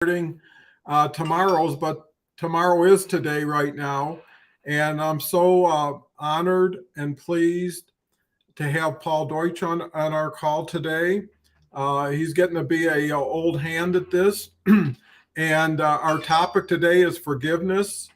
recording tomorrow's, but tomorrow is today right now. And I'm so honored and pleased to have Paul Deutsch on our call today. He's getting to be a old hand at this. And our topic today is forgiveness.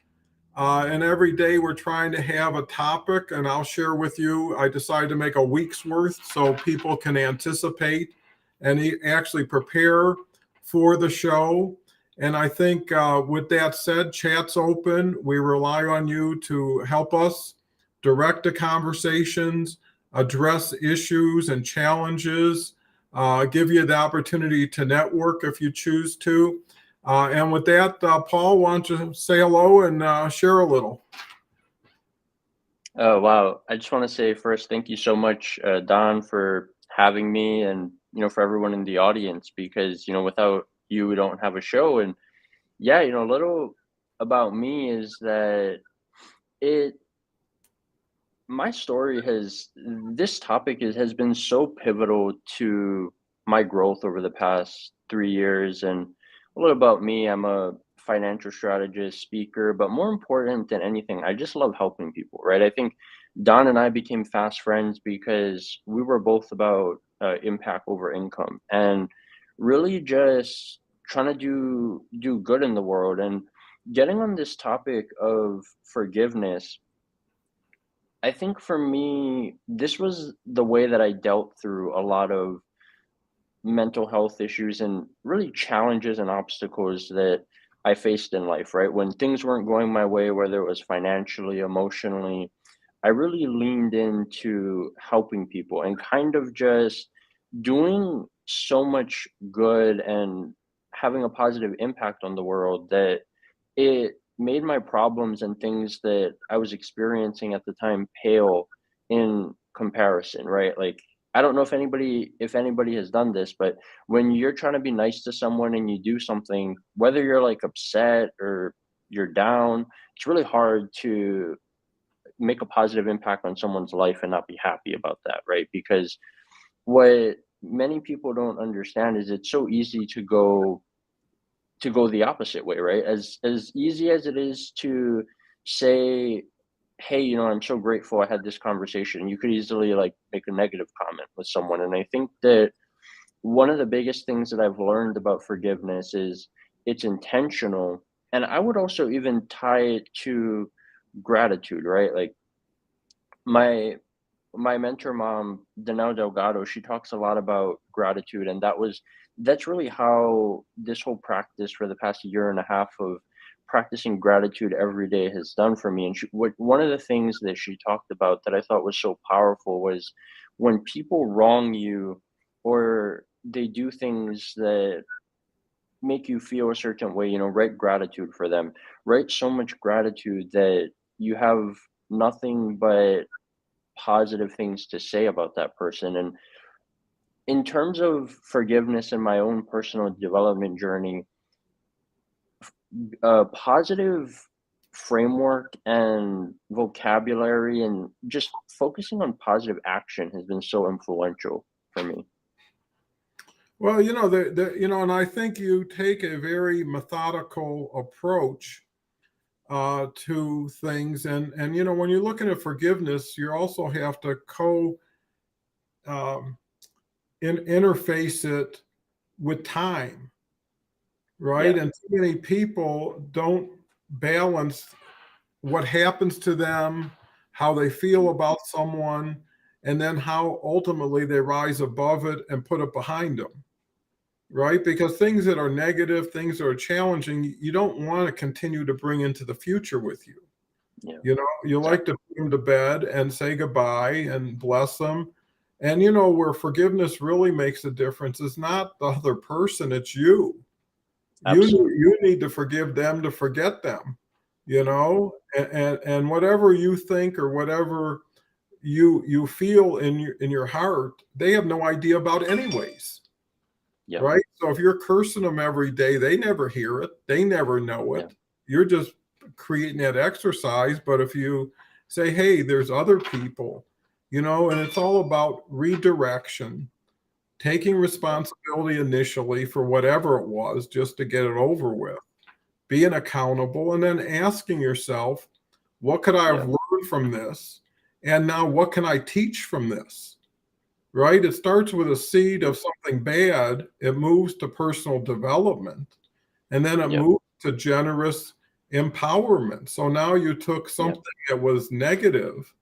And every day we're trying to have a topic, and I'll share with you. I decided to make a week's worth so people can anticipate and actually prepare for the show. And I think with that said, chat's open. We rely on you to help us direct the conversations, address issues and challenges, give you the opportunity to network if you choose to. And with that, Paul, why don't you say hello and share a little? Oh, wow. I just want to say first, thank you so much, Don, for having me and, for everyone in the audience, because, without you, we don't have a show. And yeah, a little about me is that my story this topic has been so pivotal to my growth over the past 3 years. And a little about me, I'm a financial strategist, speaker, but more important than anything, I just love helping people, right? I think Don and I became fast friends because we were both about impact over income and really just trying to do good in the world. And getting on this topic of forgiveness, I think for me, this was the way that I dealt through a lot of mental health issues and really challenges and obstacles that I faced in life, right? When things weren't going my way, whether it was financially, emotionally, I really leaned into helping people and kind of just doing so much good and having a positive impact on the world that it made my problems and things that I was experiencing at the time pale in comparison, right? Like, I don't know if anybody has done this, but when you're trying to be nice to someone and you do something, whether you're like upset or you're down, it's really hard to make a positive impact on someone's life and not be happy about that, right? Because what many people don't understand is it's so easy to go the opposite way, right? As easy as it is to say, hey, I'm so grateful I had this conversation, you could easily like make a negative comment with someone. And I think that one of the biggest things that I've learned about forgiveness is it's intentional. And I would also even tie it to gratitude, right? Like my my mentor mom, Danelle Delgado, she talks a lot about gratitude, and that's really how this whole practice for the past year and a half of practicing gratitude every day has done for me. And one of the things that she talked about that I thought was so powerful was when people wrong you or they do things that make you feel a certain way, write gratitude for them. Write so much gratitude that you have nothing but positive things to say about that person. And in terms of forgiveness in my own personal development journey, a positive framework and vocabulary and just focusing on positive action has been so influential for me. Well, and I think you take a very methodical approach to things, and when you're looking at forgiveness, you also have to um, interface it with time, right? Yeah. And too many people don't balance what happens to them, how they feel about someone, and then how ultimately they rise above it and put it behind them, right? Because things that are negative, things that are challenging, you don't want to continue to bring into the future with you. Yeah. You like to Exactly. put them to bed and say goodbye and bless them. And where forgiveness really makes a difference is not the other person, it's you. Absolutely. You need to forgive them to forget them, and whatever you think or whatever you feel in your heart, they have no idea about anyways, Yeah. right? So if you're cursing them every day, they never hear it, they never know Yeah. it. You're just creating that exercise. But if you say, hey, there's other people, and it's all about redirection, taking responsibility initially for whatever it was just to get it over with, being accountable, and then asking yourself, what could I have Yeah. learned from this? And now what can I teach from this? Right? It starts with a seed of something bad, it moves to personal development, and then it Yep. moves to generous empowerment. So now you took Yep. something that was negative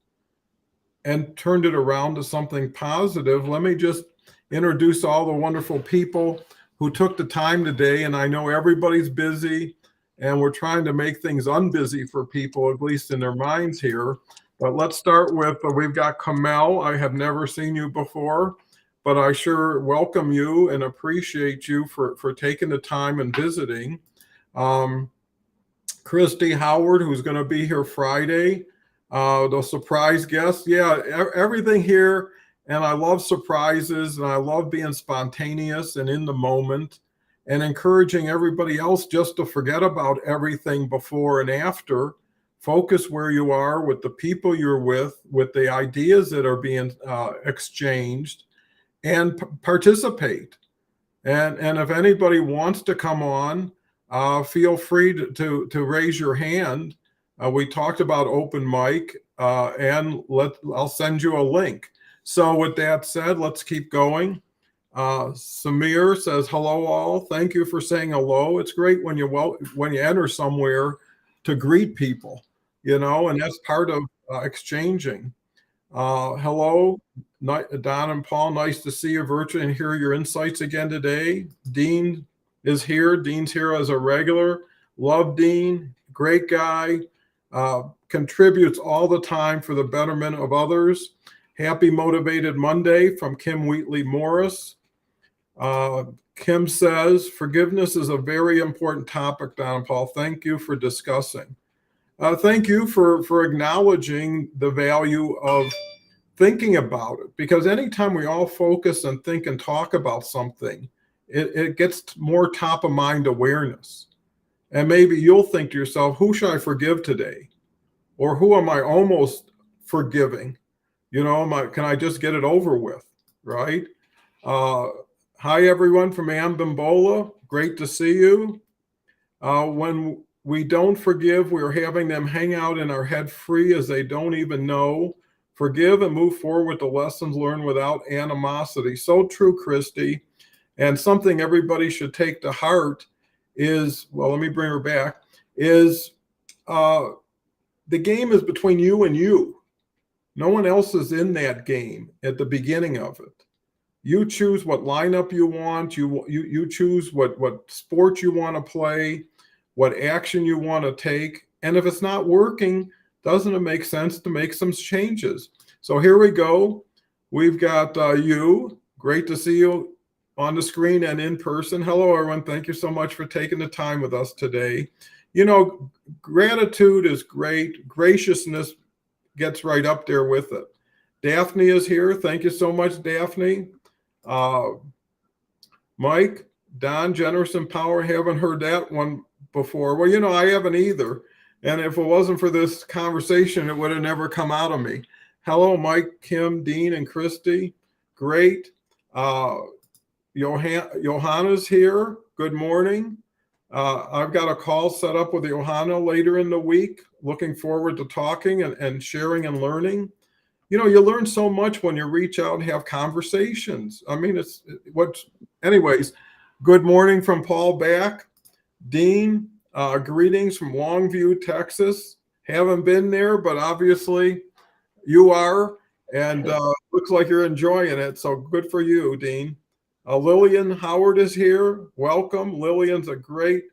and turned it around to something positive. Let me just introduce all the wonderful people who took the time today. And I know everybody's busy and we're trying to make things unbusy for people, at least in their minds here. But let's start with we've got Kamel. I have never seen you before, but I sure welcome you and appreciate you for taking the time and visiting. Um, Christy Howard, who's going to be here Friday, the surprise guest. Yeah, everything here. And I love surprises and I love being spontaneous and in the moment and encouraging everybody else just to forget about everything before and after. Focus where you are with the people you're with the ideas that are being exchanged, and participate. And if anybody wants to come on, feel free to raise your hand. We talked about open mic, and I'll send you a link. So with that said, let's keep going. Samir says, hello all. Thank you for saying hello. It's great when you enter somewhere to greet people, and that's part of exchanging. Hello, Don and Paul. Nice to see you virtually and hear your insights again today. Dean is here. Dean's here as a regular. Love Dean. Great guy. Contributes all the time for the betterment of others. Happy Motivated Monday from Kim Wheatley Morris. Kim says, forgiveness is a very important topic, Don and Paul. Thank you for discussing. Thank you for acknowledging the value of thinking about it, because anytime we all focus and think and talk about something, it gets more top of mind awareness. And maybe you'll think to yourself, who should I forgive today? Or who am I almost forgiving? Can I just get it over with? Right? Hi, everyone from Ambimbola. Great to see you. When we don't forgive, we're having them hang out in our head free as they don't even know. Forgive and move forward with the lessons learned without animosity. So true, Christy. And something everybody should take to heart is, well, let me bring her back, is the game is between you and you. No one else is in that game at the beginning of it. You choose what lineup you want. You choose what sport you want to play, what action you want to take. And if it's not working, doesn't it make sense to make some changes? So here we go. We've got you. Great to see you on the screen and in person. Hello, everyone. Thank you so much for taking the time with us today. Gratitude is great. Graciousness gets right up there with it. Daphne is here. Thank you so much, Daphne. Mike, Don, generous and power. Haven't heard that one before. Well, I haven't either. And if it wasn't for this conversation, it would have never come out of me. Hello, Mike, Kim, Dean, and Christy. Great. Johanna's here. Good morning. I've got a call set up with Johanna later in the week. Looking forward to talking and sharing and learning. You learn so much when you reach out and have conversations. I mean, anyways, good morning from Paul back. Dean, greetings from Longview, Texas. Haven't been there, but obviously you are, and looks like you're enjoying it. So good for you, Dean. Lillian Howard is here. Welcome. Lillian's a great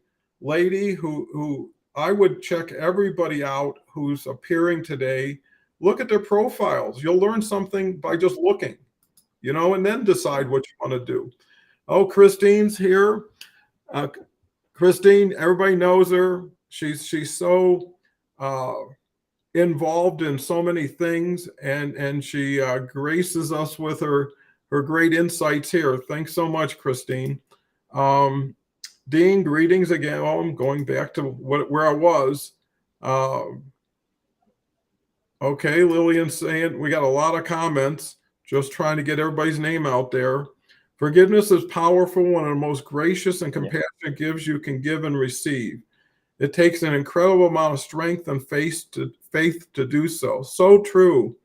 lady who I would check everybody out who's appearing today. Look at their profiles. You'll learn something by just looking, and then decide what you want to do. Oh, Christine's here. Christine, everybody knows her. She's so involved in so many things, and she graces us with her great insights here. Thanks so much, Christine. Dean, greetings again. Oh, I'm going back to where I was. Okay, Lillian's saying we got a lot of comments, just trying to get everybody's name out there. Forgiveness is powerful, one of the most gracious and Yeah. compassionate gifts you can give and receive. It takes an incredible amount of strength and faith to do so. So true.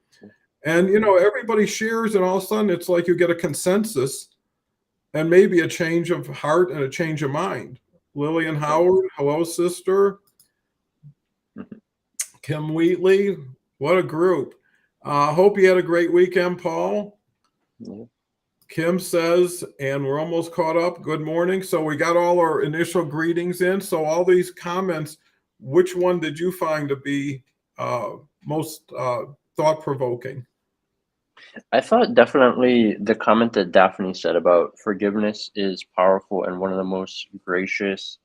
And everybody shares, and all of a sudden it's like you get a consensus and maybe a change of heart and a change of mind. Lillian Yeah. Howard, hello, sister. Mhm. Kim Wheatley, what a group. Hope you had a great weekend, Paul. Yeah. Kim says, and we're almost caught up. Good morning. So we got all our initial greetings in. So all these comments, which one did you find to be most thought-provoking? I thought definitely the comment that Daphne said about forgiveness is powerful and one of the most gracious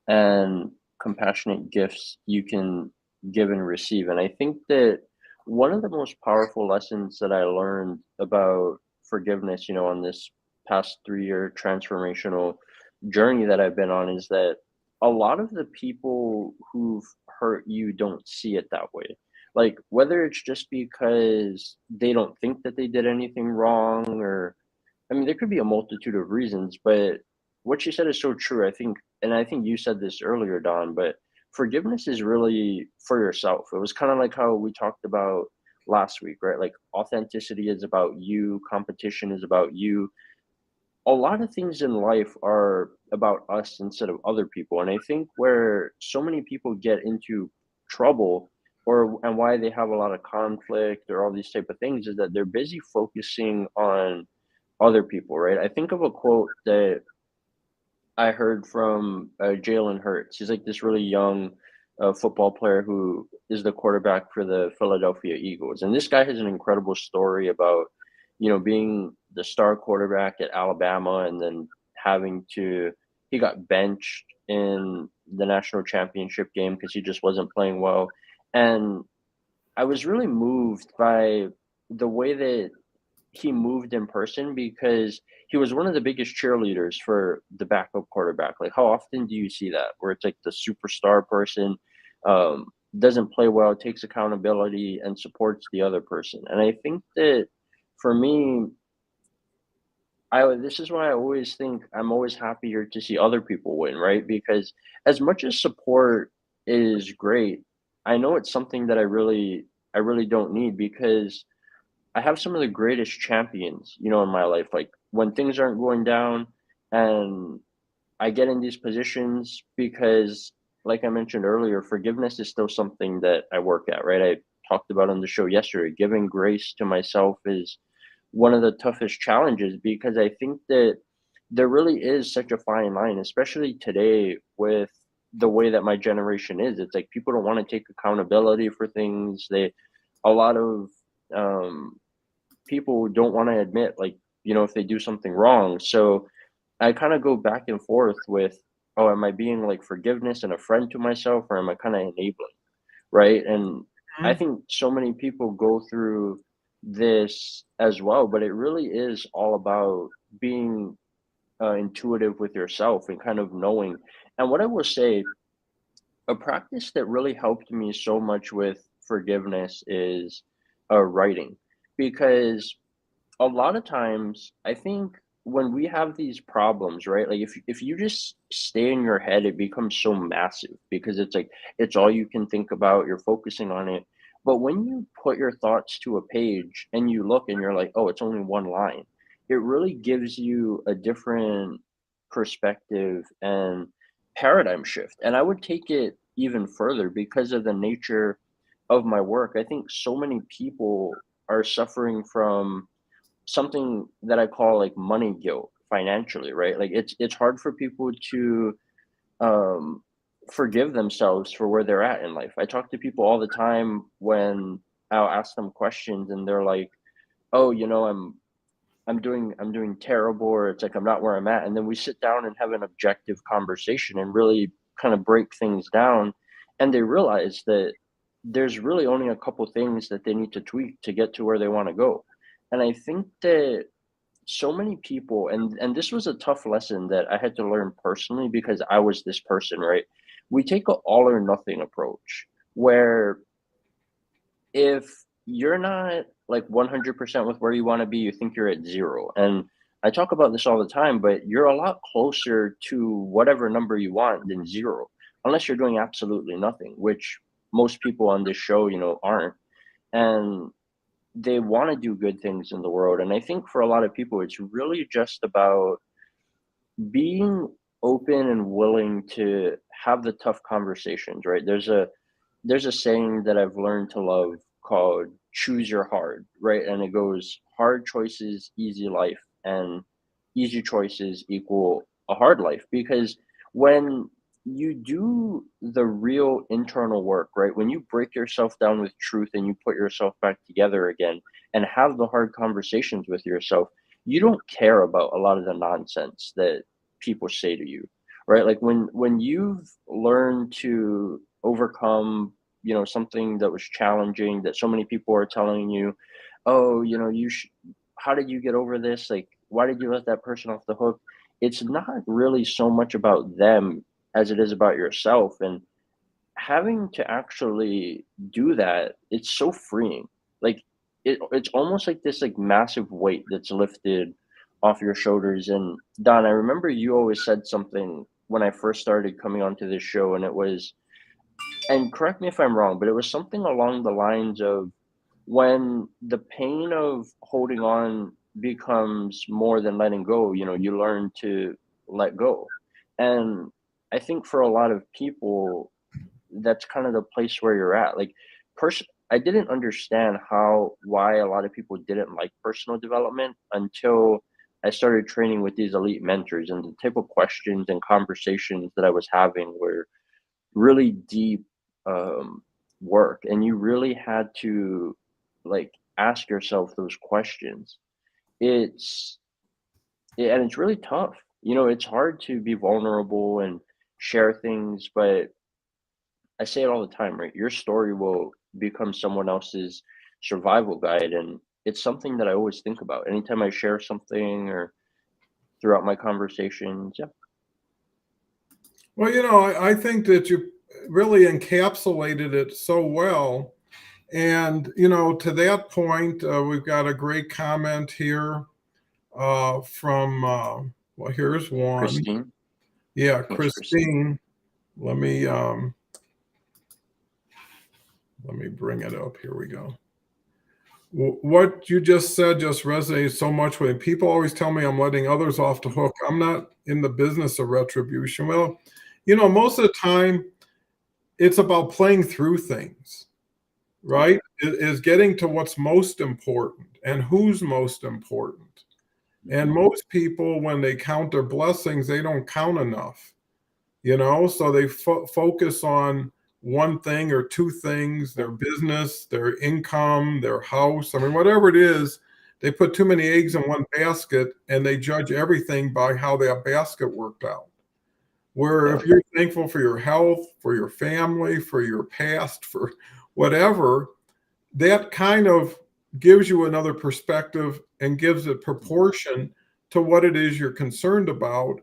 and compassionate gifts you can give and receive. And I think that one of the most powerful lessons that I learned about forgiveness, on this past 3-year transformational journey that I've been on is that a lot of the people who've hurt you don't see it that way. Like, whether it's just because they don't think that they did anything wrong, or I mean, there could be a multitude of reasons, but what you said is so true. I think, and I think you said this earlier, Don, but forgiveness is really for yourself. It was kind of like how we talked about last week, right? Like, authenticity is about you, competition is about you. A lot of things in life are about us instead of other people. And I think where so many people get into trouble, or and why they have a lot of conflict or all these type of things, is that they're busy focusing on other people, right? I think of a quote that I heard from Jalen Hurts. He's like this really young football player who is the quarterback for the Philadelphia Eagles. And this guy has an incredible story about, being the star quarterback at Alabama and then he got benched in the national championship game because he just wasn't playing well. And I was really moved by the way that he moved in person, because he was one of the biggest cheerleaders for the backup quarterback. Like, how often do you see that where it's like the superstar person um, doesn't play well, takes accountability, and supports the other person? And I think that for me, this is why I always think I'm always happier to see other people win, right? Because as much as support is great, I know it's something that I really don't need, because I have some of the greatest champions, in my life. Like, when things aren't going down and I get in these positions, because, like I mentioned earlier, forgiveness is still something that I work at, right? I talked about on the show yesterday. Giving grace to myself is one of the toughest challenges, because I think that there really is such a fine line, especially today with the way that my generation is. It's like people don't want to take accountability for things. A lot of um, people don't want to admit, like, if they do something wrong. So I kind of go back and forth with, oh, am I being like forgiveness and a friend to myself, or am I kind of enabling, right? And I Mhm. think so many people go through this as well, but it really is all about being intuitive with yourself and kind of knowing. And what I will say, a practice that really helped me so much with forgiveness is writing, because a lot of times I think when we have these problems, right? Like, if you just stay in your head, it becomes so massive, because it's like it's all you can think about, you're focusing on it. But when you put your thoughts to a page and you look and you're like, oh, it's only one line, it really gives you a different perspective and paradigm shift. And I would take it even further because of the nature of my work. I think so many people are suffering from something that I call like money guilt financially, right? Like, it's hard for people to um forgive themselves for where they're at in life. I talk to people all the time when I'll ask them questions and they're like, "Oh, I'm doing terrible," or it's like I'm not where I'm at. And then we sit down and have an objective conversation and really kind of break things down, and they realize that there's really only a couple things that they need to tweak to get to where they want to go. And I think that so many people, and this was a tough lesson that I had to learn personally, because I was this person, right? We take a all or nothing approach, where if you're not like 100% with where you want to be, you think you're at zero. And I talk about this all the time, but you're a lot closer to whatever number you want than zero, unless you're doing absolutely nothing, which most people on this show, aren't. And they want to do good things in the world. And I think for a lot of people, it's really just about being open and willing to have the tough conversations, right? There's a saying that I've learned to love called choose your hard, right? And it goes hard choices, easy life, and easy choices equal a hard life. Because when you do the real internal work, right? When you break yourself down with truth and you put yourself back together again and have the hard conversations with yourself, you don't care about a lot of the nonsense that people say to you, right? Like when you've learned to overcome, something that was challenging that so many people are telling you, oh, how did you get over this? Like, why did you let that person off the hook? It's not really so much about them as it is about yourself. And having to actually do that, it's so freeing. Like it's almost like this like massive weight that's lifted off your shoulders. And Don, I remember you always said something when I first started coming onto this show, and it was, and correct me if I'm wrong, but it was something along the lines of when the pain of holding on becomes more than letting go, you learn to let go. And I think for a lot of people, that's kind of the place where you're at. Like, I didn't understand why a lot of people didn't like personal development until I started training with these elite mentors, and the type of questions and conversations that I was having were really deep work, and you really had to like ask yourself those questions. It's and it's really tough. It's hard to be vulnerable and share things, but I say it all the time, right? Your story will become someone else's survival guide. And it's something that I always think about anytime I share something or throughout my conversations. Yeah. Well, I think that you really encapsulated it so well. And, to that point, we've got a great comment here from, well, here's one. Christine. Yeah, Thanks, Christine. Christine. Let me bring it up. Here we go. What you just said just resonates so much with me. People always tell me I'm letting others off the hook. I'm not in the business of retribution. Well, most of the time it's about playing through things, right? Is getting to what's most important and who's most important. And most people, when they count their blessings, they don't count enough, so they focus on one thing or two things, their business, their income, their house. I mean, whatever it is, they put too many eggs in one basket and they judge everything by how that basket worked out. Where Yeah. if you're thankful for your health, for your family, for your past, for whatever, that kind of gives you another perspective and gives it proportion to what it is you're concerned about.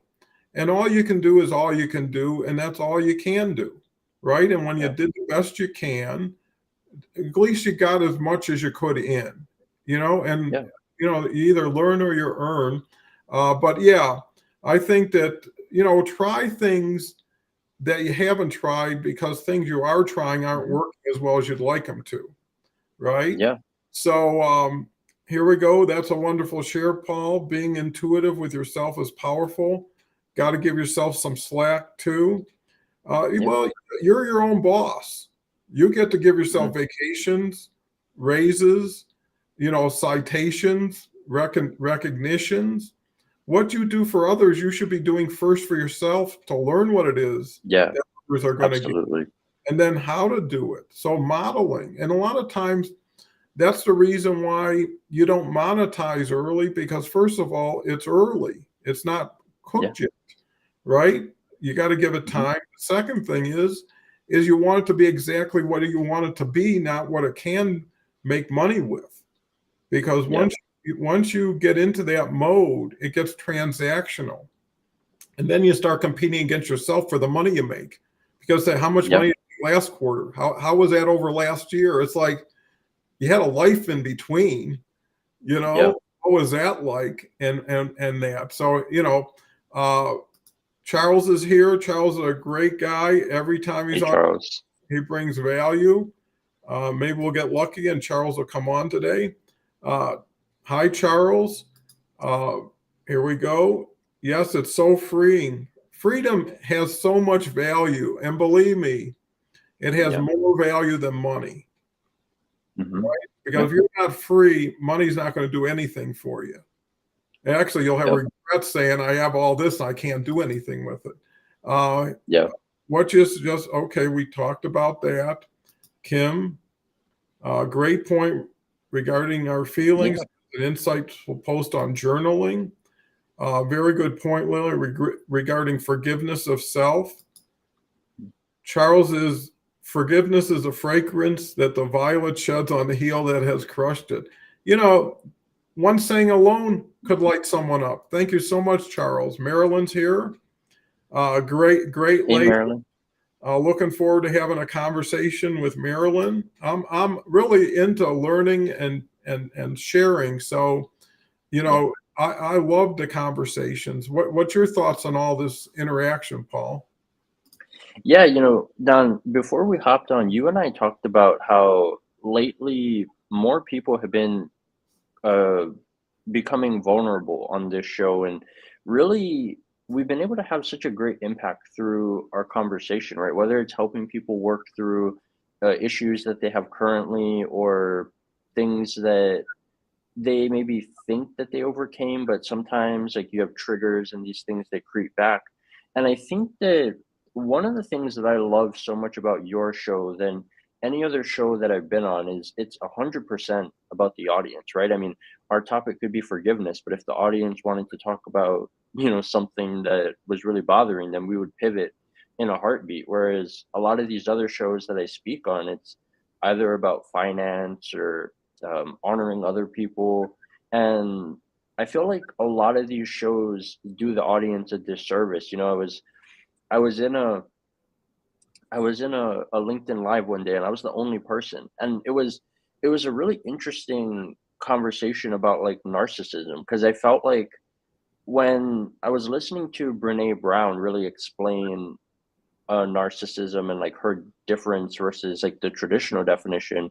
And all you can do is all you can do, and that's all you can do, right? And when you Yeah. did the best you can, at least you got as much as you could in, and Yeah. you either learn or you earn. But yeah, I think that try things that you haven't tried because things you are trying aren't Mhm. working as well as you'd like them to, right? Yeah. So here we go. That's a wonderful share, Paul. Being intuitive with yourself is powerful. Got to give yourself some slack too. Yeah. Well, you're your own boss. You get to give yourself Mhm. vacations, raises, citations, recognitions. What you do for others, you should be doing first for yourself to learn what it is Yeah. that others are going to get, Absolutely. and then how to do it. So modeling, and a lot of times that's the reason why you don't monetize early, because first of all, it's early. It's not Yeah. cooked yet, right? You got to give it Mhm. time. The second thing is you want it to be exactly what you want it to be, not what it can make money with. Because Yeah. once you get into that mode, it gets transactional. And then you start competing against yourself for the money you make. Because say, how much Yeah. money did you make last quarter? How was that over last year? It's like you had a life in between, you Yeah. know. what was that like? And that. So, uh, Charles is here. Charles is a great guy. Every time Hey, he's on, Charles. he brings value. Maybe we'll get lucky and Charles will come on today. Uh, Hi, Charles. Uh, Here we go. Yes, it's so freeing. Freedom has so much value. And believe me, it has Yeah. more value than money. Hmm. Because Yeah. if you're not free, money's not going to do anything for you. Actually, you'll have Yep. regrets saying, I have all this and I can't do anything with it. Uh, Yeah. what you suggest? Okay, we talked about that. Kim, great point regarding our feelings. Yeah. An insightful post on journaling. Very good point, Lily, regarding forgiveness of self. Charles is forgiveness is a fragrance that the violet sheds on the heel that has crushed it. You know, one saying alone could light someone up. Thank you so much, Charles. Marilyn's here. Great Hey, lady. Marilyn. Looking forward to having a conversation with Marilyn. I'm really into learning and sharing. So, Yeah. I love the conversations. What's your thoughts on all this interaction, Paul? Yeah, Don, before we hopped on, you and I talked about how lately more people have been uh, becoming vulnerable on this show. And really, we've been able to have such a great impact through our conversation, right? Whether it's helping people work through issues that they have currently or things that they maybe think that they overcame, but sometimes like you have triggers and these things that creep back. And I think that one of the things that I love so much about your show than any other show that I've been on is it's 100% about the audience, right? I mean, our topic could be forgiveness, but if the audience wanted to talk about, something that was really bothering them, we would pivot in a heartbeat. Whereas a lot of these other shows that I speak on, it's either about finance or honoring other people. And I feel like a lot of these shows do the audience a disservice. I was in a I was in a LinkedIn live one day and I was the only person. And it was a really interesting conversation about like narcissism because I felt like when I was listening to Brene Brown really explain narcissism and like her difference versus like the traditional definition,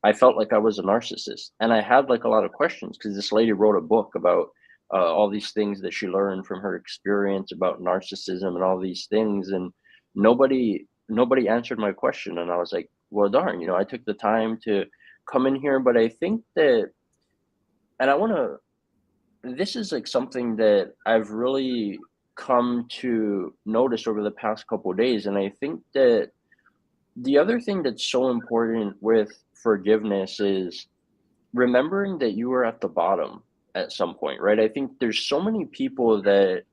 I felt like I was a narcissist, and I had like a lot of questions because this lady wrote a book about all these things that she learned from her experience about narcissism and all these things, and nobody answered my question, and I was like, well, darn, I took the time to come in here, but I think that, and I want to. This is like something that I've really come to notice over the past couple of days, and I think that the other thing that's so important with forgiveness is remembering that you were at the bottom at some point, right? I think there's so many people that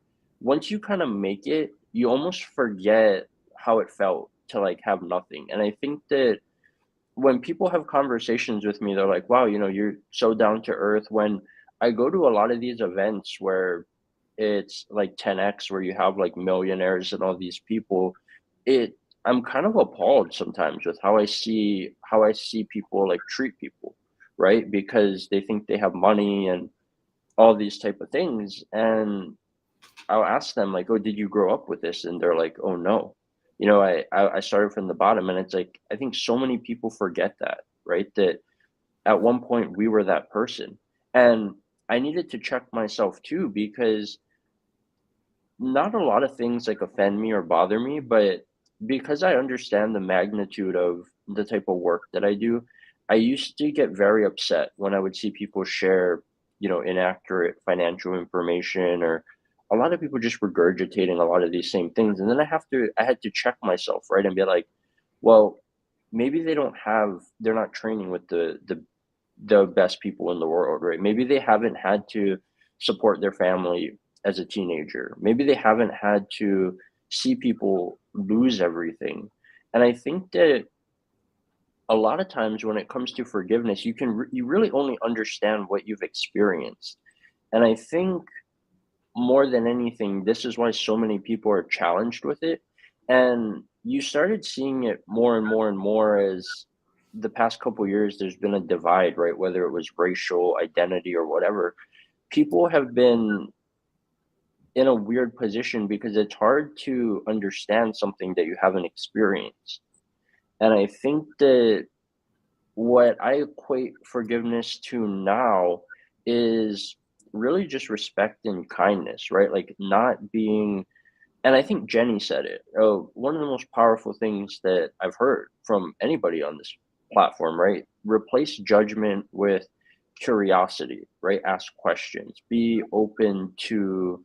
once you kind of make it, you almost forget how it felt to like have nothing. And I think that when people have conversations with me, they're like, wow, you're so down to earth. When I go to a lot of these events where it's like 10x, where you have like millionaires and all these people, it I'm kind of appalled sometimes with how I see people like treat people, right? Because they think they have money and all these type of things. And I'll ask them like, "Oh, did you grow up with this?" And they're like, "Oh no." I started from the bottom, and it's like I think so many people forget that, right? That at one point we were that person. And I needed to check myself too because not a lot of things like offend me or bother me, but because I understand the magnitude of the type of work that I do, I used to get very upset when I would see people share, inaccurate financial information or a lot of people just regurgitating a lot of these same things. And then I had to check myself, right? And be like, well, maybe they're not training with the best people in the world, right? Maybe they haven't had to support their family as a teenager. Maybe they haven't had to see people lose everything. And I think that a lot of times when it comes to forgiveness, you really only understand what you've experienced. And I think more than anything, this is why so many people are challenged with it. And you started seeing it more and more and more as the past couple years, there's been a divide, right? Whether it was racial identity or whatever. people have been in a weird position because it's hard to understand something that you haven't experienced. And I think that what I equate forgiveness to now is really just respect and kindness, right? Like not being, and I think Jenny said it. One of the most powerful things that I've heard from anybody on this platform, right? Replace judgment with curiosity, right? Ask questions, be open to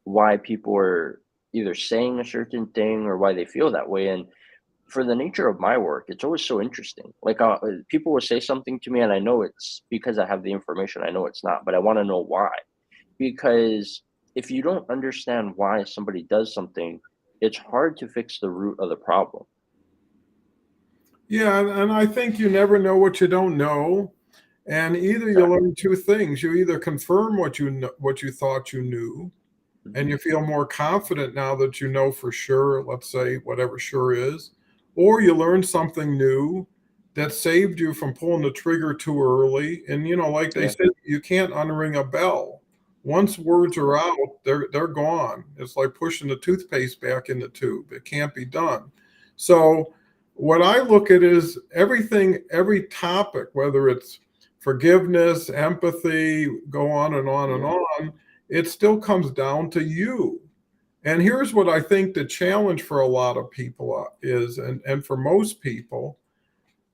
why people are either saying a certain thing or why they feel that way. And for the nature of my work, it's always so interesting. Like people will say something to me, and I know it's because I have the information. I know it's not, but I want to know why. Because if you don't understand why somebody does something, it's hard to fix the root of the problem. Yeah, and I think you never know what you don't know. And either you Exactly. learn two things. You either confirm what you know, what you thought you knew, and Hmm. you feel more confident now that you know for sure, let's say whatever sure is, or you learn something new that saved you from pulling the trigger too early. And like they Yeah. said, you can't unring a bell. Once words Yeah. are out, they're gone. It's like pushing the toothpaste back in the tube. It can't be done. So what I look at is everything, every topic, whether it's forgiveness, empathy, go on and on and Yeah. on, it still comes down to you. And here's what I think the challenge for a lot of people is, and for most people,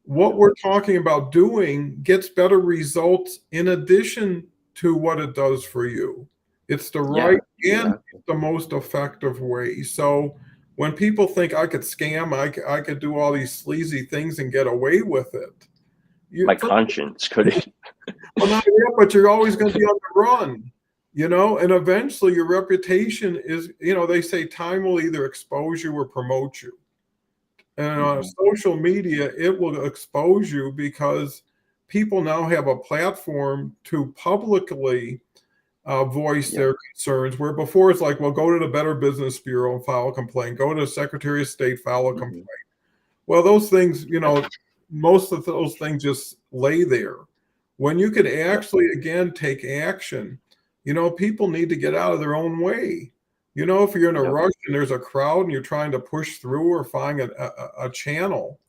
what Yeah. we're talking about doing gets better results in addition to what it does for you. It's the right Yeah. and Exactly. the most effective way. So when people think I could scam, I could do all these sleazy things and get away with it. My You, conscience couldn't. well, not yet, but you're always going to be on the run, and eventually your reputation is, they say time will either expose you or promote you. And on Hmm. social media, it will expose you because people now have a platform to publicly voice Yeah. their concerns, where before it's like, well, go to the Better Business Bureau and file a complaint, go to the Secretary of State, file a complaint. Hmm. Well, those things, most of those things just lay there. When you could Yeah. actually, again, take action, people need to get out of their own way. If you're in a Yep. rush and there's a crowd and you're trying to push through or find a channel,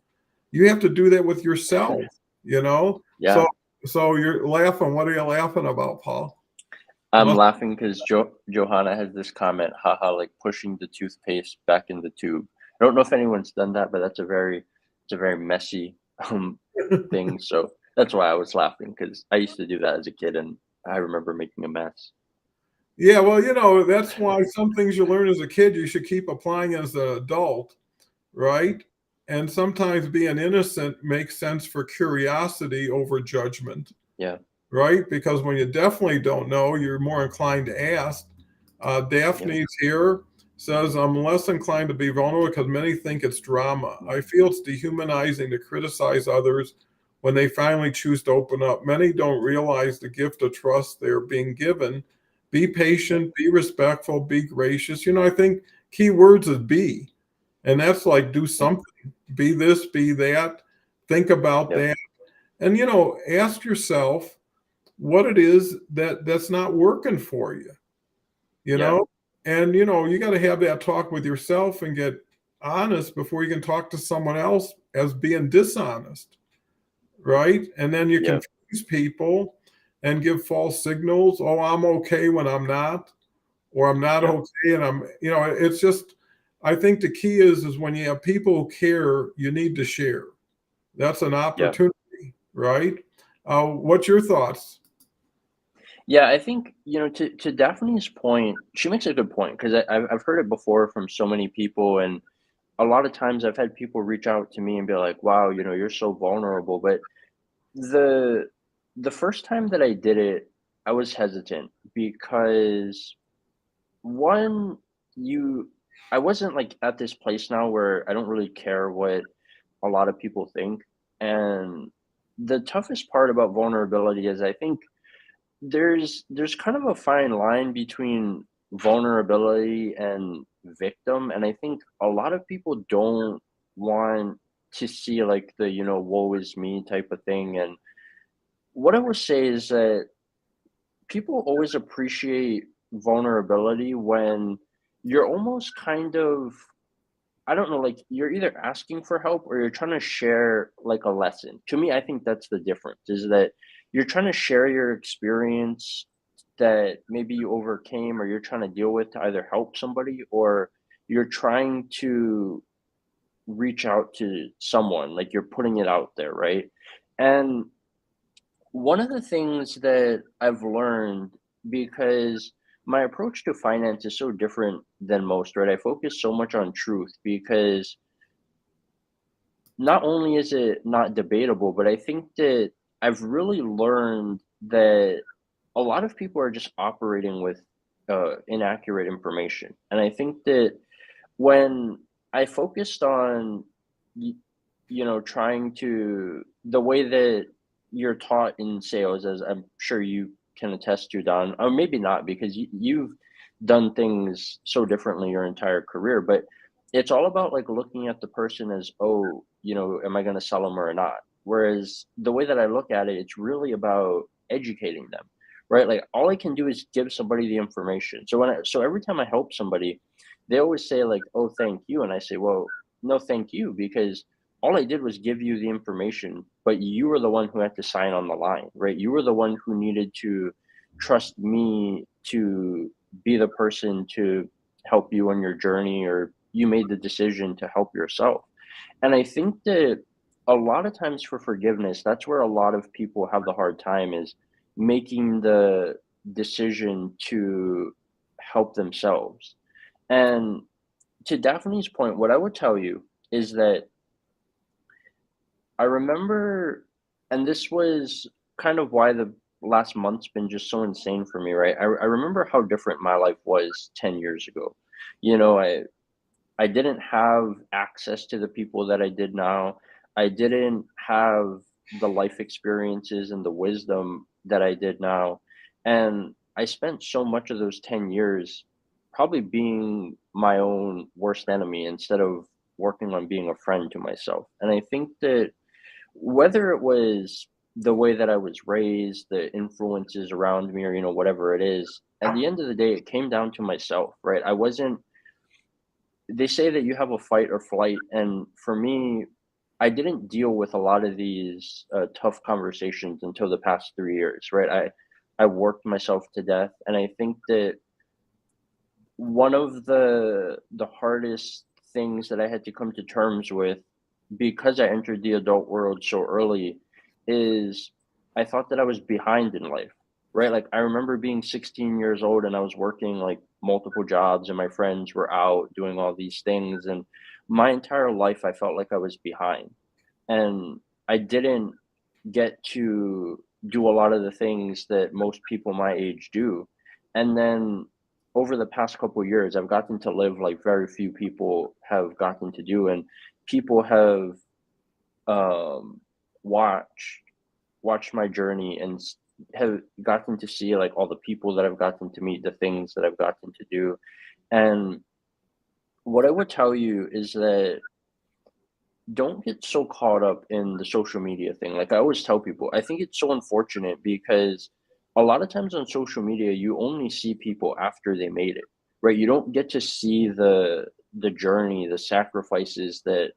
you have to do that with yourself, you know? So, Yeah. so you're laughing. What are you laughing about, Paul? I'm About laughing because Johanna has this comment, haha, like pushing the toothpaste back in the tube. I don't know if anyone's done that, but it's a very messy thing. So that's why I was laughing because I used to do that as a kid, and I remember making a mess. Yeah, well, that's why some things you learn as a kid, you should keep applying as an adult, right? And sometimes being innocent makes sense for curiosity over judgment, Yeah. right? Because when you definitely don't know, you're more inclined to ask. Yeah. Daphne's here says, I'm less inclined to be vulnerable because many think it's drama. I feel it's dehumanizing to criticize others when they finally choose to open up. Many don't realize the gift of trust they're being given. Be Yep. patient, be respectful, be gracious. I think key words is be. And that's like do Yeah. something. Be this, be that. Think about Yep. that. And ask yourself what it is that's not working for you you Yeah. know and you got to have that talk with yourself and get honest before you can talk to someone else as being dishonest, right? And then you Yep. confuse people and give false signals. Oh, I'm okay when I'm not, or I'm not Yep. okay and I'm it's just, I think the key is when you have people who care, you need to share. That's an Yeah. opportunity, right? What's your thoughts? Yeah, I think, to Daphne's point, she makes a good point because I've heard it before from so many people, and a lot of times I've had people reach out to me and be like, "Wow, you're so vulnerable." But the the first time that I did it, I was hesitant because one, you I wasn't like at this place now where I don't really care what a lot of people think. And the toughest part about vulnerability is I think there's kind of a fine line between vulnerability and victim, and I think a lot of people don't want to see like the woe is me type of thing. And what I would say is that people always appreciate vulnerability when you're almost kind of, I don't know, like you're either asking for help or you're trying to share like a lesson. To me, I think that's the difference, is that you're trying to share your experience that maybe you overcame or you're trying to deal with to either help somebody, or you're trying to reach out to someone, like you're putting it out there, right? And one of the things that I've learned, because my approach to finance is so different than most, right? I focus so much on truth because not only is it not debatable, but I think that I've really learned that a lot of people are just operating with inaccurate information. And I think that when I focused on, y- trying to, the way that you're taught in sales, as I'm sure you can attest to, Don, or maybe not, because you've done things so differently your entire career, but it's all about like looking at the person as, oh, am I going to sell them or not? Whereas the way that I look at it, it's really about educating them, right? Like all I can do is give somebody the information. So every time I help somebody, they always say like, "Oh, thank you," and I say, "Well, no, thank you, because all I did was give you the information, but you were the one who had to sign on the line, right? You were the one who needed to trust me to be the person to help you on your journey, or you made the decision to help yourself." And I think that a lot of times for forgiveness, that's where a lot of people have the hard time, is making the decision to help themselves. And to Daphne's point, what I would tell you is that I remember, and this was kind of why the last month's been just so insane for me, right? I remember how different my life was 10 years ago. You know, I didn't have access to the people that I did now. I didn't have the life experiences and the wisdom that I did now. And I spent so much of those 10 years probably being my own worst enemy instead of working on being a friend to myself. And I think that whether it was the way that I was raised, the influences around me, or, whatever it is, at the end of the day, it came down to myself, right? I wasn't, they say that you have a fight or flight, and for me, I didn't deal with a lot of these tough conversations until the past 3 years, right? I worked myself to death, and I think that one of the hardest things that I had to come to terms with, because I entered the adult world so early, is I thought that I was behind in life, right? Like I remember being 16 years old and I was working like multiple jobs and my friends were out doing all these things, and my entire life I felt like I was behind. And I didn't get to do a lot of the things that most people my age do. And then over the past couple years, I've gotten to live like very few people have gotten to do, and people have um, watched watched my journey and have gotten to see like all the people that I've gotten to meet, the things that I've gotten to do. And what I would tell you is that don't get so caught up in the social media thing. Like I always tell people, I think it's so unfortunate because a lot of times on social media, you only see people after they made it, right? You don't get to see the journey, the sacrifices that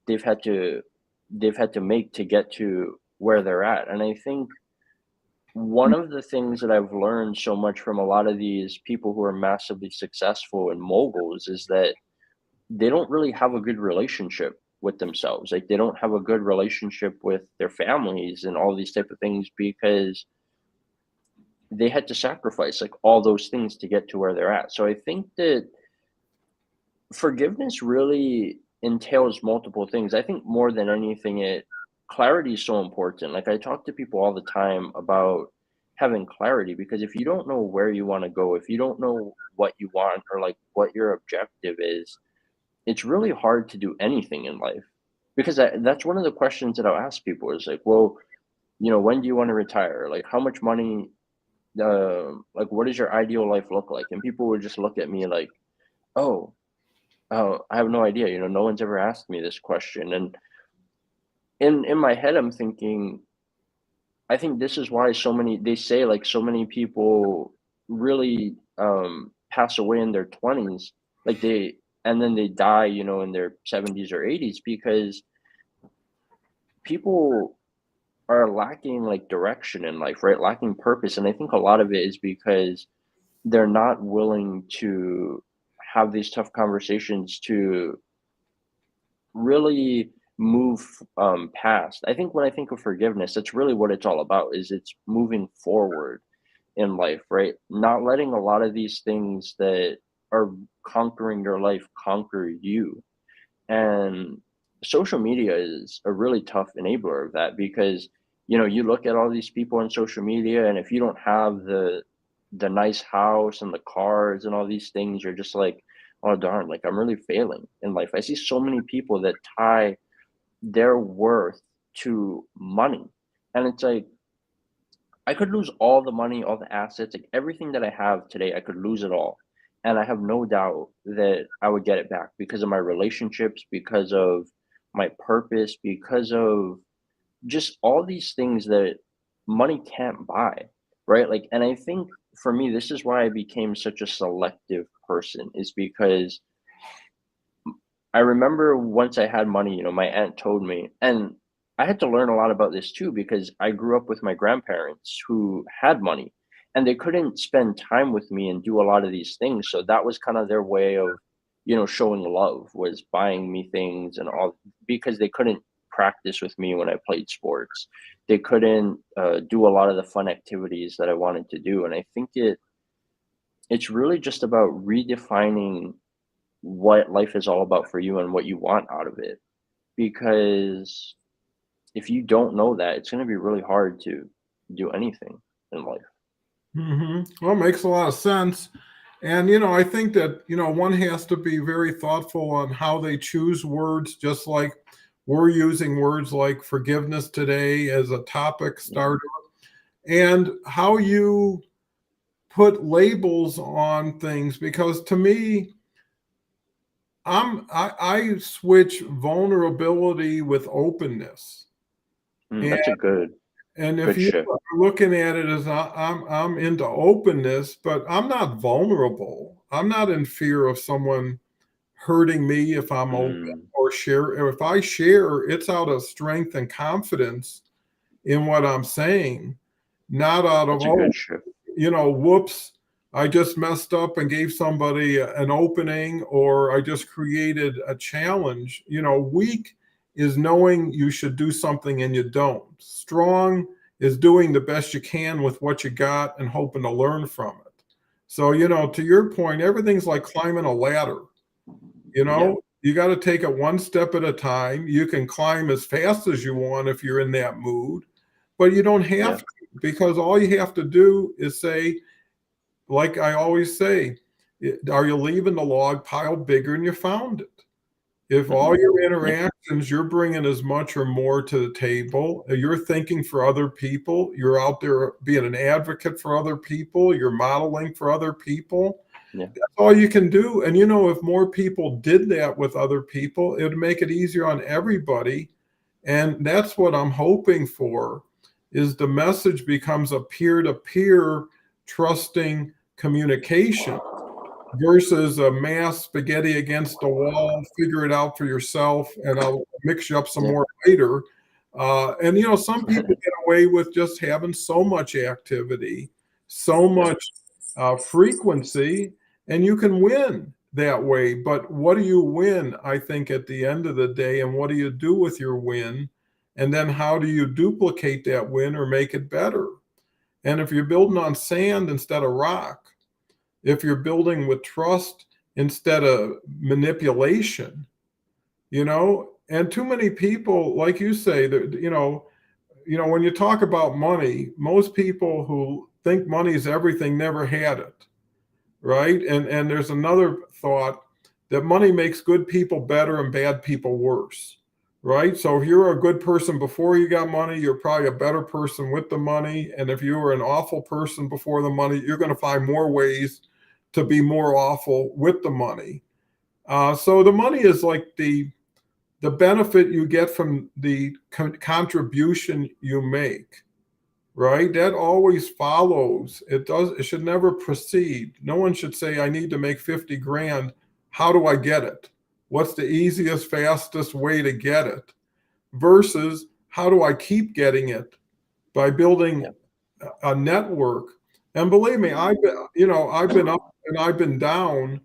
they've had to they've had to make to get to where they're at. And I think one of the things that I've learned so much from a lot of these people who are massively successful and moguls is that they don't really have a good relationship with themselves. Like they don't have a good relationship with their families and all these type of things because they had to sacrifice like all those things to get to where they're at. So I think that forgiveness really entails multiple things. I think more than anything, it clarity is so important. Like I talk to people all the time about having clarity, because if you don't know where you want to go, if you don't know what you want or like what your objective is, it's really hard to do anything in life. Because that's one of the questions that I'll ask people is like, well, when do you want to retire? Like, how much money? Like, what does your ideal life look like? And people would just look at me like, oh, oh, I have no idea. No one's ever asked me this question. And in my head, I'm thinking, I think this is why they say like so many people really pass away in their 20s, like and then they die, in their 70s or 80s, because people are lacking like direction in life, right? Lacking purpose. And I think a lot of it is because they're not willing to have these tough conversations to really move past. I think when I think of forgiveness, that's really what it's all about, is it's moving forward in life, right? Not letting a lot of these things that are conquering your life conquer you. And social media is a really tough enabler of that, because you look at all these people on social media, and if you don't have the nice house and the cars and all these things, you're just like, oh darn, like I'm really failing in life. I see so many people that tie their worth to money, and it's like, I could lose all the money, all the assets, like everything that I have today, I could lose it all. And I have no doubt that I would get it back because of my relationships, because of my purpose, because of just all these things that money can't buy, right? Like, and I think for me, this is why I became such a selective person, is because I remember once I had money, my aunt told me, and I had to learn a lot about this too, because I grew up with my grandparents who had money, and they couldn't spend time with me and do a lot of these things. So that was kind of their way of, showing love, was buying me things and all, because they couldn't practice with me when I played sports. They couldn't do a lot of the fun activities that I wanted to do. And I think it's really just about redefining what life is all about for you and what you want out of it. Because if you don't know that, it's going to be really hard to do anything in life. Well, it makes a lot of sense. And, I think that, one has to be very thoughtful on how they choose words, just like we're using words like forgiveness today as a topic Yeah. starter, and how you put labels on things. Because to me, I switch vulnerability with openness. And That's a and if good you shift. are looking at it as I'm into openness, but I'm not vulnerable. I'm not in fear of someone hurting me if I'm open Mm, or share. If I share, it's out of strength and confidence in what I'm saying, not out of, that's a oh, good shift. whoops, I just messed up and gave somebody an opening, or I just created a challenge. Weak is knowing you should do something and you don't. Strong is doing the best you can with what you got and hoping to learn from it. So, to your point, everything's like climbing a ladder. Yeah. You got to take it one step at a time. You can climb as fast as you want if you're in that mood, but you don't have Yeah. to, because all you have to do is say, like I always say, are you leaving the log pile bigger than you found it? If all hmm your Yeah. interactions, you're bringing as much or more to the table, you're thinking for other people, you're out there being an advocate for other people, you're modeling for other people, Yeah. that's all you can do. And if more people did that with other people, it would make it easier on everybody. And that's what I'm hoping for, is the message becomes a peer-to-peer trusting communication versus a mass spaghetti against the wall, figure it out for yourself, and I'll mix you up some Yeah. more later. And some people get away with just having so much activity, so Yeah. much frequency, and you can win that way. But what do you win, I think, at the end of the day, and what do you do with your win? And then how do you duplicate that win or make it better? And if you're building on sand instead of rock, if you're building with trust instead of manipulation, and too many people, like you say, that when you talk about money, most people who think money is everything never had it, right? And there's another thought that money makes good people better and bad people worse, right? So if you're a good person before you got money, you're probably a better person with the money. And if you were an awful person before the money, you're going to find more ways to be more awful with the money. So the money is like the benefit you get from the contribution you make. right? That always follows. It should never precede. No one should say, I need to make 50 grand. How do I get it? What's the easiest, fastest way to get it? Versus how do I keep getting it by building Yeah. a network. And believe me, I've been up and I've been down,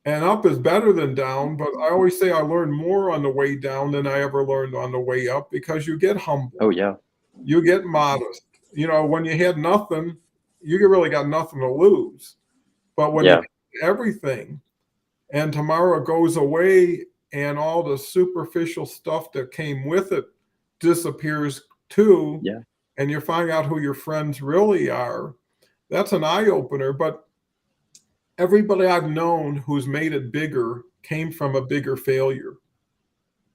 and up is better than down, but I always say I learned more on the way down than I ever learned on the way up, because you get humble, Oh yeah. you get modest. When you had nothing, you really got nothing to lose. But when you Yeah. have everything and tomorrow goes away and all the superficial stuff that came with it disappears too, Yeah. and you find out who your friends really are, that's an eye opener. But everybody I've known who's made it bigger came from a bigger failure.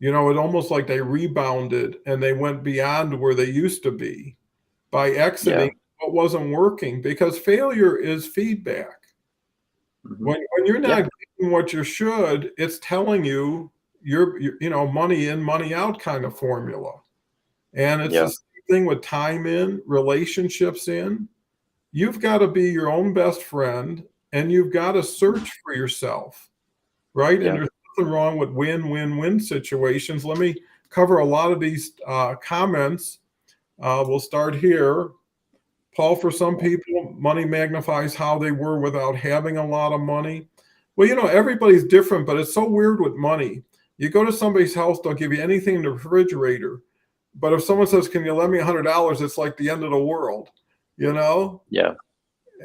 It's almost like they rebounded and they went beyond where they used to be by Yeah. exiting what wasn't working, because failure is feedback. Hmm. When you're Yeah. not getting what you should, it's telling you you're money in, money out kind of formula. And it's the Yeah. same thing with time in, relationships in. You've got to be your own best friend, and you've got to search for yourself, right? And Yeah. there's nothing wrong with win-win-win situations. Let me cover a lot of these comments. We'll start here. Paul, for some people, money magnifies how they were without having a lot of money. Well, everybody's different, but it's so weird with money. You go to somebody's house, they'll give you anything in the refrigerator. But if someone says, can you lend me $100? It's like the end of the world, you know? Yeah.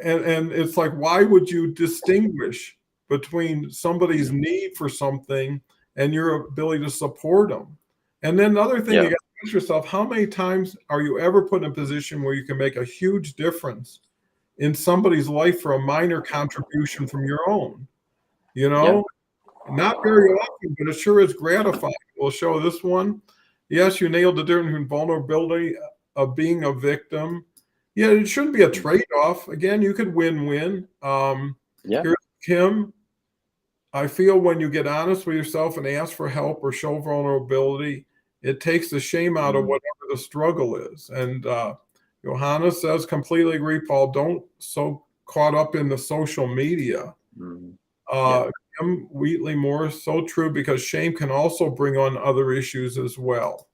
And it's like, why would you distinguish between somebody's need for something and your ability to support them? And then the other thing you Yeah. got to ask yourself, how many times are you ever put in a position where you can make a huge difference in somebody's life for a minor contribution from your own? You Yeah. know, not very often, but it sure is gratifying. We'll show this one. Yes, you nailed the difference between vulnerability of being a victim. Yeah, it shouldn't be a trade-off. Again, you could win-win. Yeah. Here's Kim. I feel when you get honest with yourself and ask for help or show vulnerability, it takes the shame out of Mm. whatever the struggle is. And Johanna says, completely agree, Paul. Don't so caught up in the social media. Mm. Yeah. Uh, Kim Wheatley Moore, so true, because shame can also bring on other issues as well.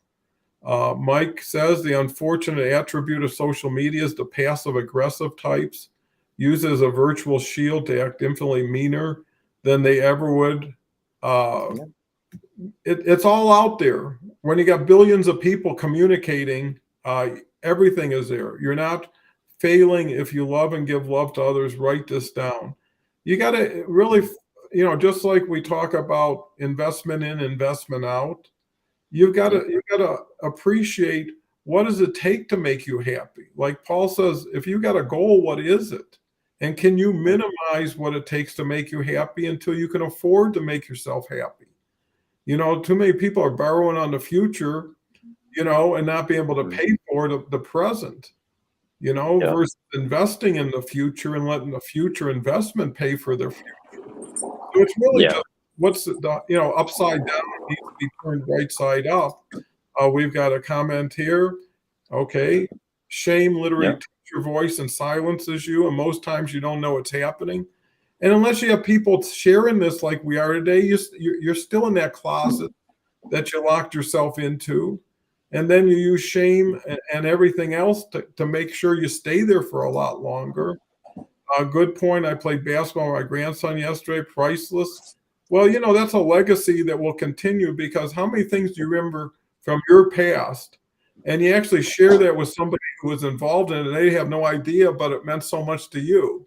Mike says the unfortunate attribute of social media is the passive aggressive types use it as a virtual shield to act infinitely meaner than they ever would. Uh, Yeah. it's all out there. When you got billions of people communicating, everything is there. You're not failing if you love and give love to others. Write this down. You got to really, just like we talk about investment in, investment out. Yeah. You gotta appreciate, what does it take to make you happy? Like Paul says, if you got a goal, what is it? And can you minimize what it takes to make you happy until you can afford to make yourself happy? Too many people are borrowing on the future, and not being able to Mm. pay for the present, Yeah. versus investing in the future and letting the future investment pay for their future. So it's really Yeah. just what's upside down needs to be turned right side up. We've got a comment here. Okay. Shame literally Yeah. takes your voice and silences you, and most times you don't know what's happening. And unless you have people sharing this like we are today, you're still in that closet that you locked yourself into. And then you use shame and everything else to make sure you stay there for a lot longer. A good point. I played basketball with my grandson yesterday. Priceless. Well, that's a legacy that will continue, because how many things do you remember from your past? And you actually share that with somebody who was involved in it. They have no idea, but it meant so much to you.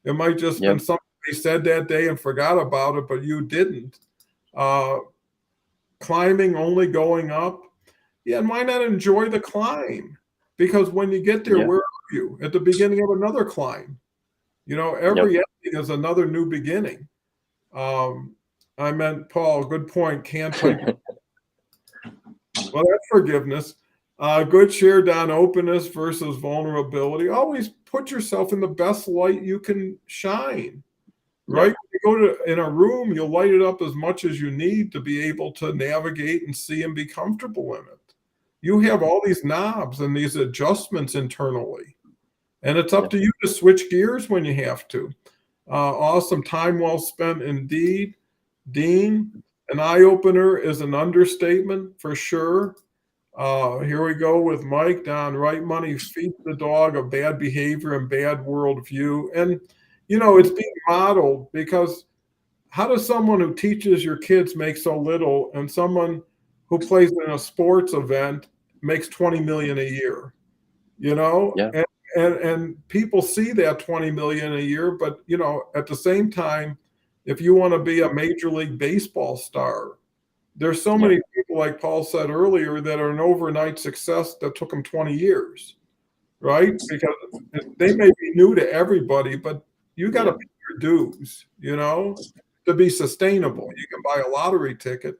It might just been Yep. something they said that day and forgot about it, but you didn't. Uh, Climbing, only going up. Yeah, and why not enjoy the climb? Because when you get there, Yeah. where are you? At the beginning of another climb. Yep. Every ending is another new beginning. Um, I meant, Paul, good point. Can't type. Well, that's forgiveness. Good share, Don. Openness versus vulnerability. Always put yourself in the best light you can shine, right? Yep. When you go to in a room, you'll light it up as much as you need to be able to navigate and see and be comfortable in it. You have all these knobs and these adjustments internally, and it's up to you to switch gears when you have to. Awesome. Time well spent indeed. Dean, an eye opener is an understatement for sure. Here we go with Mike Don. Right money feeds the dog of bad behavior and bad worldview. And, it's being modeled because how does someone who teaches your kids make so little and someone who plays in a sports event makes 20 million a year? Yeah. And people see that 20 million a year, but at the same time, if you want to be a major league baseball star, there's so many people, like Paul said earlier, that are an overnight success that took them 20 years, right? Because they may be new to everybody, but you got to pay your dues, to be sustainable. You can buy a lottery ticket.